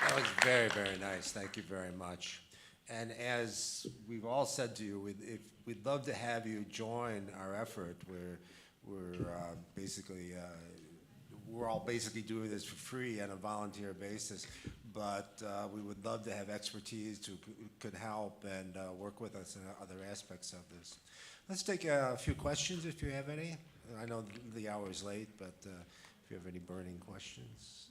That was very, very nice. Thank you very much. And as we've all said to you, we'd love to have you join our effort. We're all basically doing this for free on a volunteer basis, but we would love to have expertise who could help and work with us in other aspects of this. Let's take a few questions if you have any. I know the hour is late, but if you have any burning questions.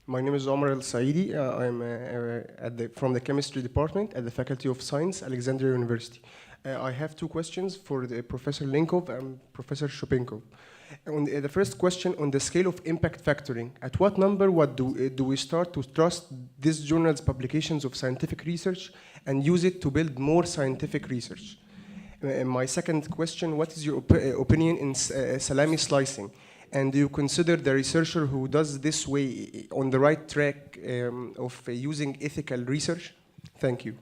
My name is Omar El Saidi. I'm from the chemistry department at the Faculty of Science, Alexandria University. I have 2 questions for Professor Linkov and Professor Shopenkov. On the first question, on the scale of impact factoring, at what number do we start to trust this journal's publications of scientific research and use it to build more scientific research? My second question, what is your opinion in salami slicing? And do you consider the researcher who does this way on the right track of using ethical research? Thank you.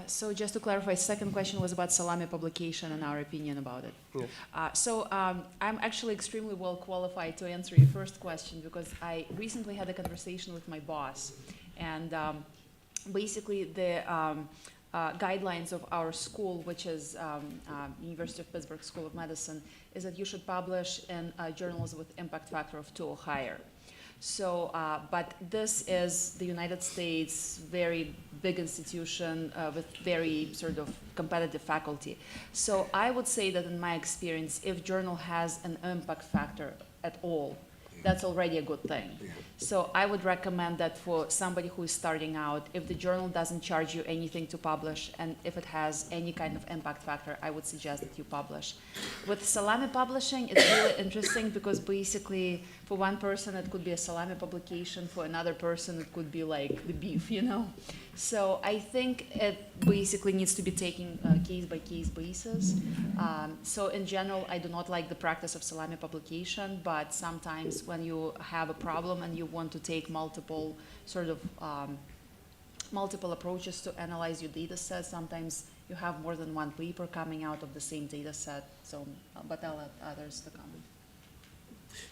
So just to clarify, second question was about salami publication and our opinion about it. Yes. I'm actually extremely well qualified to answer your first question because I recently had a conversation with my boss, and basically the guidelines of our school, which is University of Pittsburgh School of Medicine, is that you should publish in journals with impact factor of 2 or higher. So, but this is the United States, very big institution with very sort of competitive faculty. So I would say that in my experience, if journal has an impact factor at all, that's already a good thing. Yeah. So I would recommend that for somebody who is starting out, if the journal doesn't charge you anything to publish, and if it has any kind of impact factor, I would suggest that you publish. With salami publishing, it's really interesting because basically for one person it could be a salami publication, for another person it could be like the beef, you know? So I think it basically needs to be taken case-by-case basis. So in general, I do not like the practice of salami publication, but sometimes when you have a problem and you want to take multiple sort of multiple approaches to analyze your data set, sometimes you have more than one paper coming out of the same data set. So, but I'll let others to comment.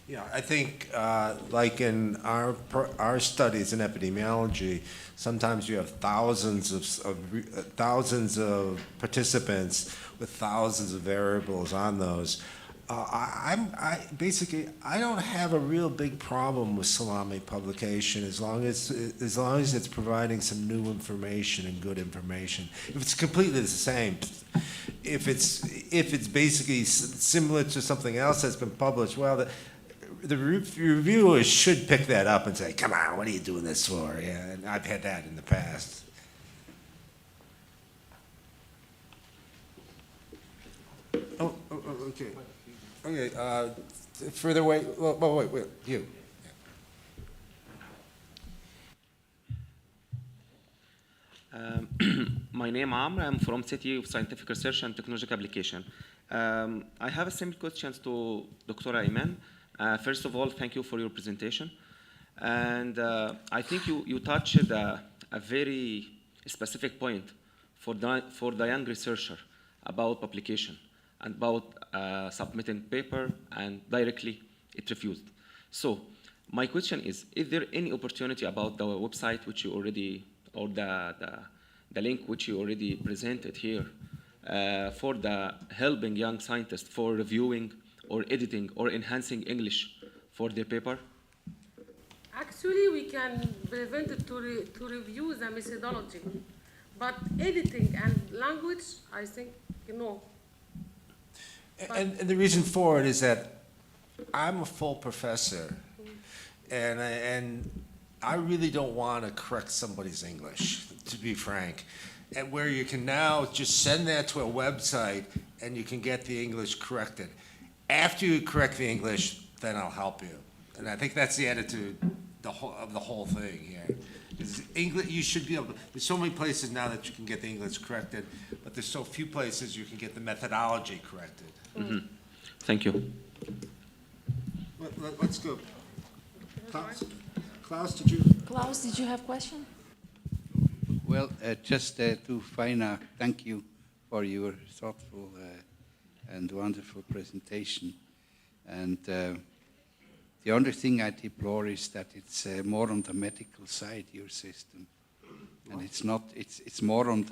Yeah, I think like in our studies in epidemiology, sometimes you have thousands of participants with thousands of variables on those. I don't have a real big problem with salami publication as long as it's providing some new information and good information. If it's completely the same, if it's basically similar to something else that's been published, well, the reviewers should pick that up and say, "Come on, what are you doing this for?" Yeah, and I've had that in the past. Oh, okay. Okay, further away. Wait, you. My name is Amr. I'm from City of Scientific Research and Technological Application. I have a simple question to Dr. Ayman. First of all, thank you for your presentation. And I think you touched a very specific point for the young researcher about publication and about submitting paper and directly it refused. So my question is there any opportunity about the website which you already, or the link which you already presented here for the helping young scientists for reviewing or editing or enhancing English for their paper? Actually, we can prevent it to review the methodology, but editing and language, I think, no. And the reason for it is that I'm a full professor, and I really don't want to correct somebody's English, to be frank. And where you can now just send that to a website and you can get the English corrected. After you correct the English, then I'll help you. And I think that's the attitude of the whole thing here. English, you should be able to, there's so many places now that you can get the English corrected, but there's so few places you can get the methodology corrected. Mm-hmm. Thank you. Let's go. Klaus, Klaus, did you have a question? Well, just to find out, thank you for your thoughtful and wonderful presentation. And the only thing I deplore is that it's more on the medical side, your system, and it's not. It's more on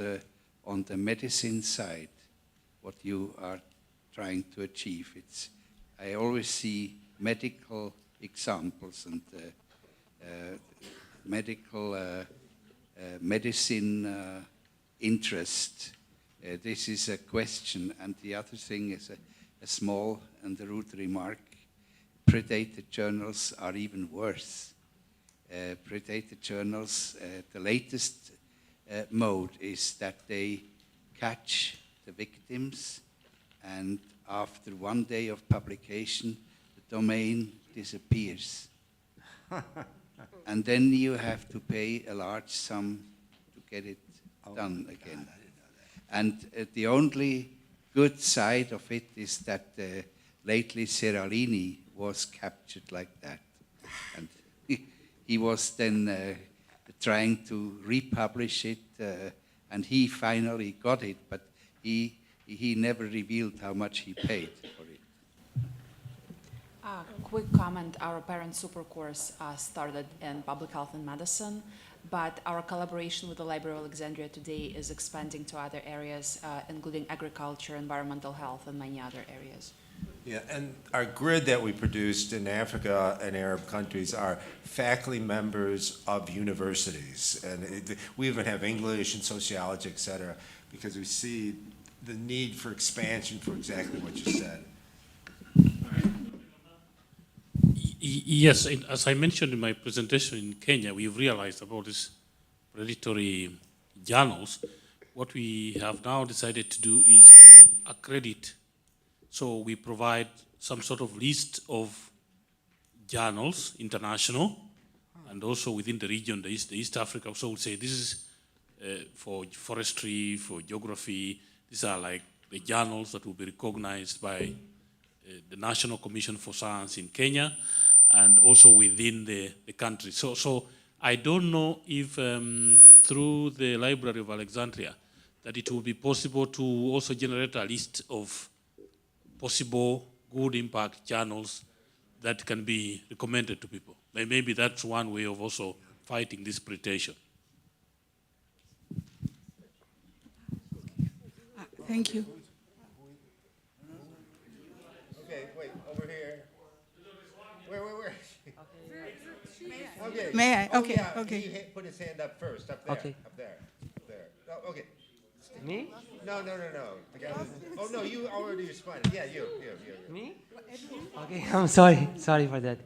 the medicine side, what you are trying to achieve. I always see medical examples and medical medicine interest. This is a question, and the other thing is a small and rude remark. Predator journals are even worse. Predator journals, the latest mode is that they catch the victims, and after 1 day of publication, the domain disappears. And then you have to pay a large sum to get it done again. And the only good side of it is that lately Seralini was captured like that. And he was then trying to republish it, and he finally got it, but he never revealed how much he paid for it. Quick comment, our parent super course started in public health and medicine, but our collaboration with the Library of Alexandria today is expanding to other areas, including agriculture, environmental health, and many other areas. Yeah, and our grid that we produced in Africa and Arab countries are faculty members of universities. And we even have English and sociology, et cetera, because we see the need for expansion for exactly what you said. Yes, as I mentioned in my presentation in Kenya, we've realized about these predatory journals. What we have now decided to do is to accredit. So we provide some sort of list of journals, international, and also within the region, the East Africa. So we'll say this is for forestry, for geography. These are like the journals that will be recognized by the National Commission for Science in Kenya, and also within the country. So I don't know if through the Library of Alexandria that it will be possible to also generate a list of possible good impact journals that can be recommended to people. Maybe that's one way of also fighting this predation. Thank you. Okay, wait, over here. Where? Okay. May I? Oh, Okay, yeah, okay. He put his hand up first, up there, Okay. up there. Oh, okay. Me? No. The guy oh, no, you already responded. Yeah, you. Me? Okay, I'm sorry for that.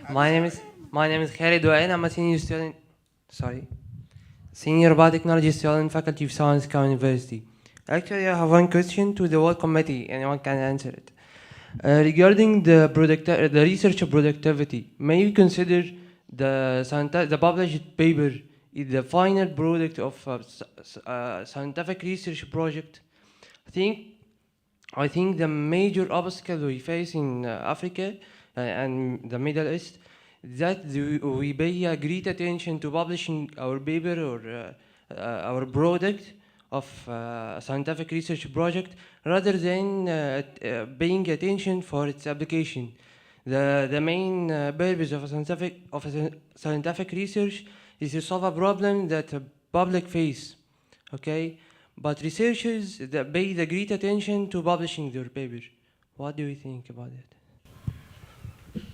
My name is Khalid Wael. I'm a senior student. Senior biotechnology student, Faculty of Science, Cal University. Actually, I have one question to the whole committee. Anyone can answer it. Regarding the research productivity, may we consider the published paper is the final product of a scientific research project? I think the major obstacle we face in Africa and the Middle East is that we pay a great attention to publishing our paper or our product of a scientific research project rather than paying attention for its application. The main purpose of a scientific research is to solve a problem that the public face, okay? But researchers that pay the great attention to publishing their paper. What do you think about it?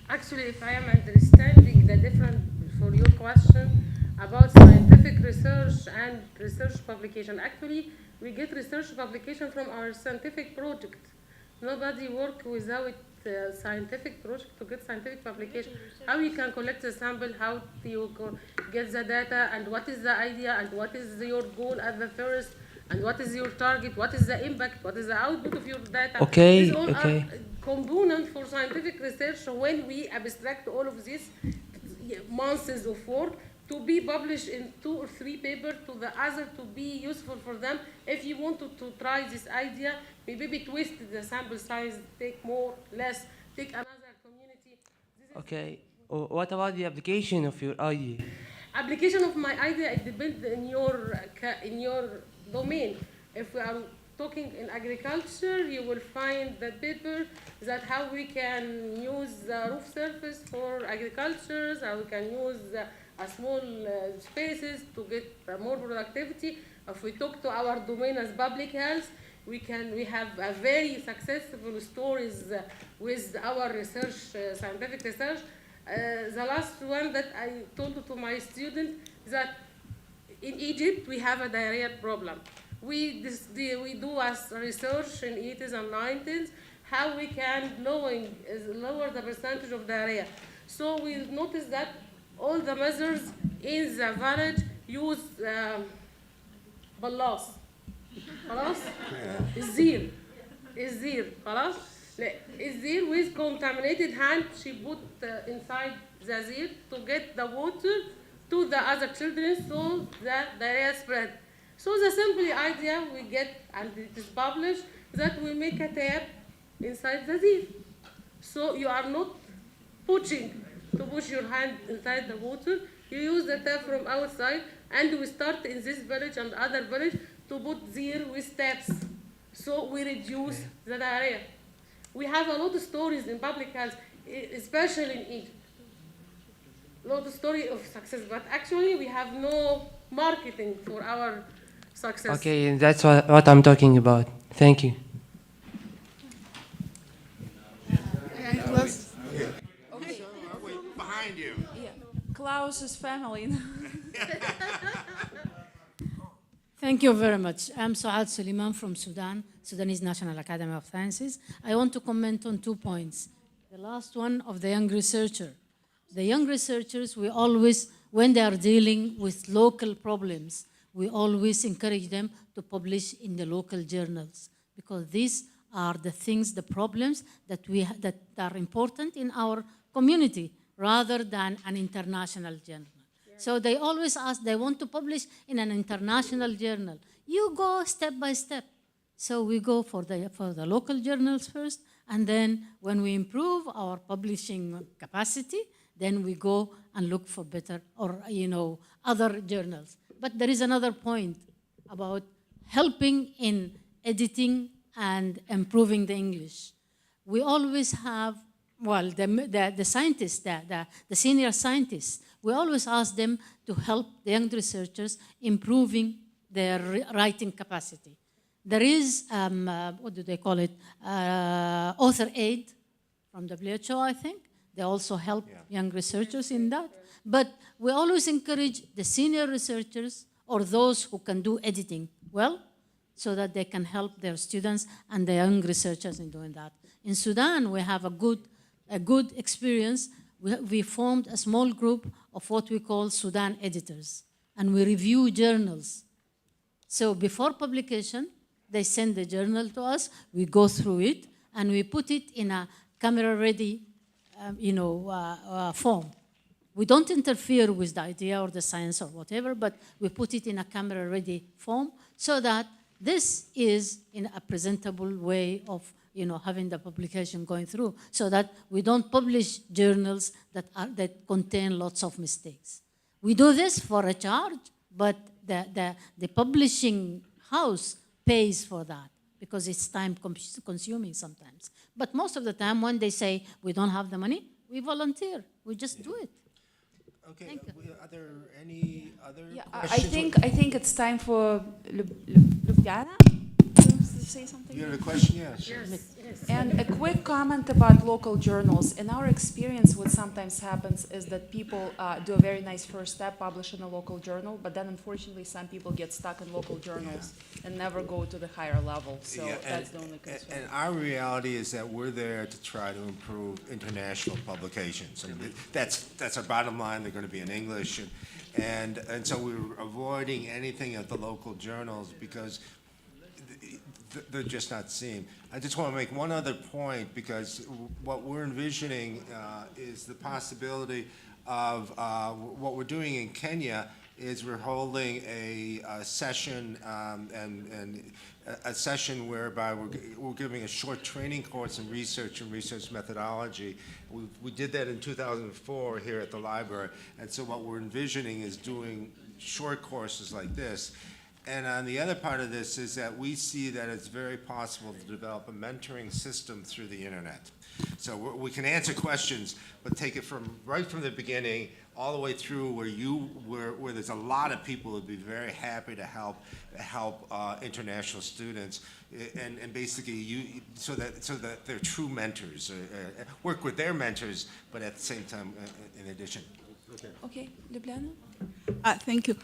Actually, if I am understanding the difference for your question about scientific research and research publication, actually, we get research publication from our scientific project. Nobody work without scientific project, to get scientific publication, how you can collect the sample, how you get the data, and what is the idea, and what is your goal at the first, and what is your target, what is the impact, what is the output of your data. Okay, These all okay. are components for scientific research. So when we abstract all of this months of work to be published in 2 or 3 papers to the other, to be useful for them. If you want to try this idea, maybe twist the sample size, take more, less, take another community. Okay. What about the application of your idea? Application of my idea, it depends in your domain. If we are talking in agriculture, you will find the paper that how we can use the roof surface for agriculture, how we can use a small spaces to get more productivity. If we talk to our domain as public health, we have a very successful stories with our research, scientific research. The last one that I told to my student that in Egypt we have a diarrhea problem. We do as research in 80s and 90s how we can lower the percentage of diarrhea. So we noticed that all the measures in the village use ballas. خلاص؟ الزير. خلاص؟ الزير with contaminated hand she put inside the zir to get the water to the other children so that diarrhea spread. So the simple idea we get, and it is published, that we make a tap inside the zir. So you are not pushing to push your hand inside the water. You use the tap from outside, and we start in this village and other village to put zir with taps. So we reduce the diarrhea. We have a lot of stories in public health, especially in Egypt. A lot of story of success, but actually we have no marketing for our success. Okay, that's what I'm talking about. Thank you. Behind you. Yeah. Klaus's family. Thank you very much. I'm Suad Suleiman from Sudan, Sudanese National Academy of Sciences. I want to comment on 2 points. The last one of the young researcher. The young researchers, we always, when they are dealing with local problems, we always encourage them to publish in the local journals, because these are the things, the problems that that are important in our community rather than an international journal. So they always ask, they want to publish in an international journal. You go step by step. So we go for the local journals first, and then when we improve our publishing capacity, then we go and look for better or other journals. But there is another point about helping in editing and improving the English. We always have, the scientists, the senior scientists, we always ask them to help the young researchers improving their writing capacity. There is, what do they call it, author aid from WHO, I think. They also help young researchers in that. But we always encourage the senior researchers or those who can do editing well, so that they can help their students and the young researchers in doing that. In Sudan, we have a good experience. We formed a small group of what we call Sudan editors, and we review journals. So before publication, they send the journal to us, we go through it, and we put it in a camera-ready form. We don't interfere with the idea or the science or whatever, but we put it in a camera-ready form so that this is in a presentable way of having the publication going through, so that we don't publish journals that contain lots of mistakes. We do this for a charge, but the publishing house pays for that because it's time consuming sometimes. But most of the time when they say we don't have the money, we volunteer. We just do it. Okay, Thank you. are there any other Yeah, I questions? think it's time for Ljubljana to to say something? You have a question? Yeah, sure. And a quick comment about local journals. In our experience, what sometimes happens is that people do a very nice first step, publish in a local journal, but then unfortunately some people get stuck in local journals and never go to the higher level. So Yeah, that's the only concern. And our reality is that we're there to try to improve international publications. And that's our bottom line. They're going to be in English. And so we're avoiding anything at the local journals because they're just not seen. I just want to make one other point, because what we're envisioning is the possibility of what we're doing in Kenya is we're holding a session and a session whereby we're giving a short training course in research and research methodology. We did that in 2004 here at the library, and so what we're envisioning is doing short courses like this. And on the other part of this is that we see that it's very possible to develop a mentoring system through the internet. So we can answer questions, but take it from right from the beginning all the way through where there's a lot of people who'd be very happy to help international students, and basically so that they're true mentors, work with their mentors, but at the same time, in addition. Okay, Ljubljana? Thank you.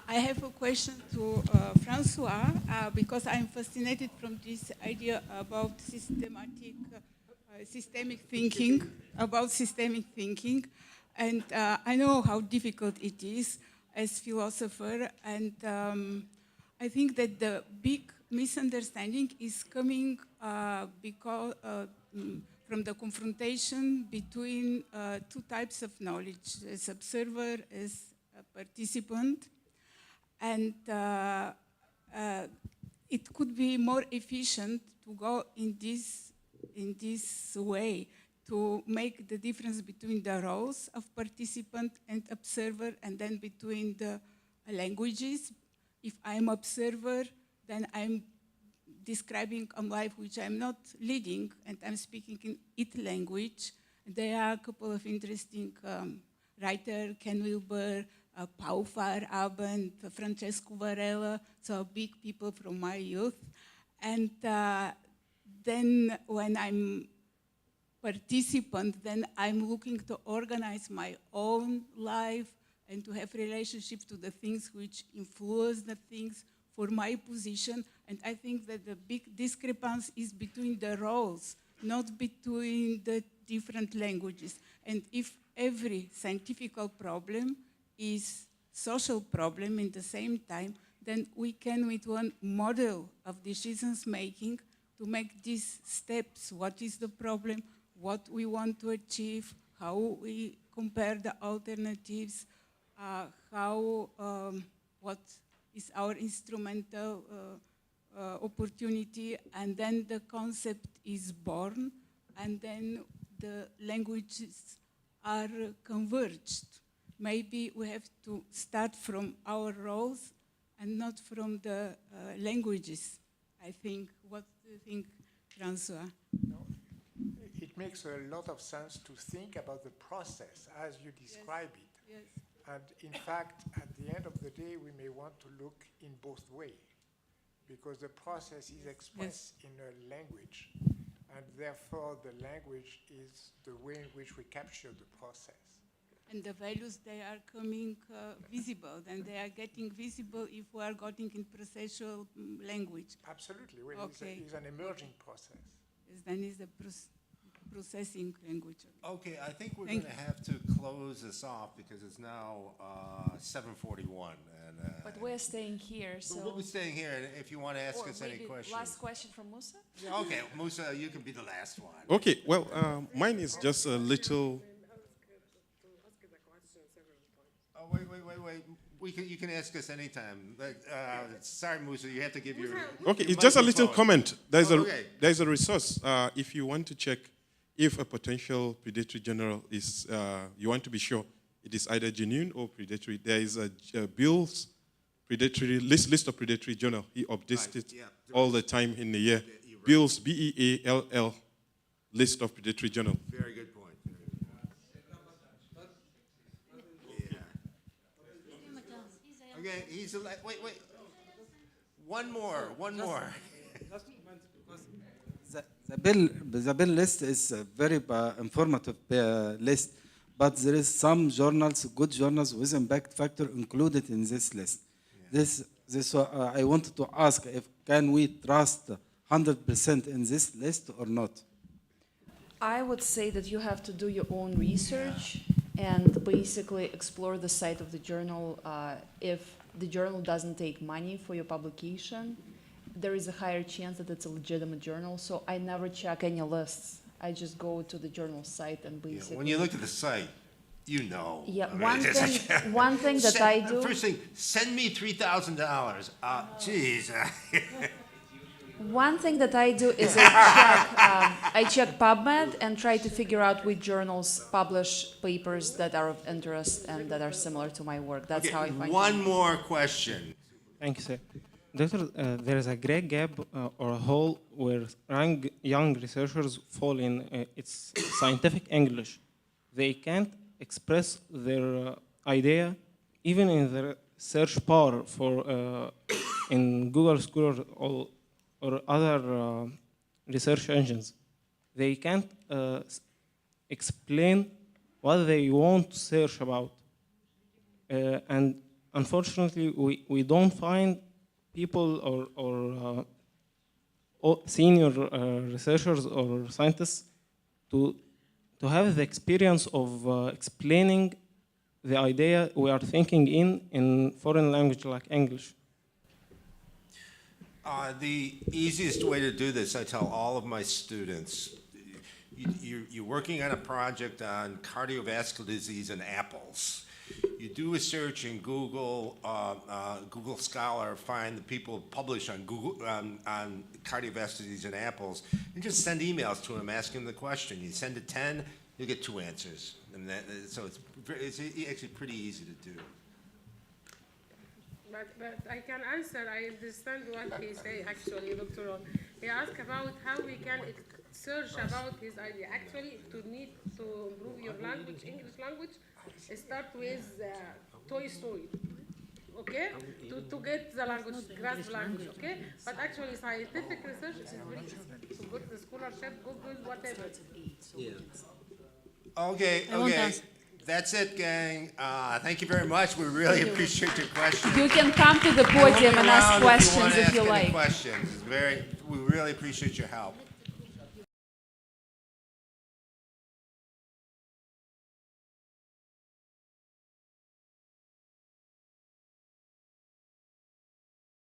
I have a question to Francois, because I'm fascinated from this idea about systemic thinking, and I know how difficult it is as philosopher, and I think that the big misunderstanding is coming because from the confrontation between two types of knowledge, as observer, as a participant. And it could be more efficient to go in this way, to make the difference between the roles of participant and observer, and then between the languages. If I'm observer, then I'm describing a life which I'm not leading, and I'm speaking in its language. There are a couple of interesting writers, Ken Wilber, Pau Feyerabend, Francesco Varela, so big people from my youth. And then when I'm participant, then I'm looking to organize my own life and to have relationship to the things which influence the things for my position. And I think that the big discrepancy is between the roles, not between the different languages. And if every scientific problem is social problem in the same time, then we can, with one model of decisions making, to make these steps. What is the problem? What we want to achieve? How we compare the alternatives? What is our instrumental opportunity? And then the concept is born, and then the languages are converged. Maybe we have to start from our roles and not from the languages, I think. What do you think, Francois? No, it makes a lot of sense to think about the process as you describe it. Yes. And in fact, at the end of the day, we may want to look in both ways, because the process is expressed in a language, and therefore the language is the way in which we capture the process. And the values, they are coming visible, and they are getting visible if we are getting in processual language. Absolutely. Well, Okay. it's an emerging process. Yes, then is the processing language. Okay, I think we're going to have to close this off because it's now 7:41. But we're staying here, so... We'll be staying here, and if you want to ask us any maybe questions. last question from Musa? Okay, Musa, you can be the last one. Okay, well, mine is just a little... Oh, wait. You can ask us anytime. Sorry, Musa, you have to give your... Okay, your it's just a little microphone. comment. Okay. There's a resource. If you want to check if a potential predatory journal is, you want to be sure it is either genuine or predatory, there is a Bill's predatory list of predatory journal. He updates it all the time in the year. Right. Bill's, BEALL, list of predatory journal. Very good point. Okay, wait. One more. The bill list is a very informative list, but there is some journals, good journals with impact factor included in this list. I wanted to ask if can we trust 100% in this list or not? I would say that you have to do your own research and basically explore the site of the journal. If the journal doesn't take money for your publication, there is a higher chance that it's a legitimate journal. So I never check any lists. I just go to the journal site and basically. When you look at the site, you know. Yeah, I mean, one thing that I do. First thing, send me $3,000. Geez. One thing that I do is I check PubMed and try to figure out which journals publish papers that are of interest and that are similar to my work. That's how I find One more question. Thank you, sir. Doctor, there is a great gap or a hole where young researchers fall in. It's scientific English. They can't express their idea even in the search bar for in Google Scholar or other research engines. They can't explain what they want to search about. And unfortunately, we don't find people or senior researchers or scientists to have the experience of explaining the idea we are thinking in foreign language like English. The easiest way to do this, I tell all of my students, you're working on a project on cardiovascular disease in apples. You do a search in Google, Google Scholar, find the people publish on Google on cardiovascular disease in apples, and just send emails to them asking the question. You send it 10, you get 2 answers, and so it's actually pretty easy to do. But I can answer. I understand what he say. Actually, Dr. Ron, he asked about how we can search about his idea. Actually, to improve your language, English language, start with Toy Story, okay? To get the language, grasp language, okay? But actually, scientific research is very easy. To get the scholarship, Google, whatever. Yeah. Okay. That's it, gang. Thank you very much. We really appreciate your questions. You can come to the podium and ask questions if you like. Questions. We really appreciate your help.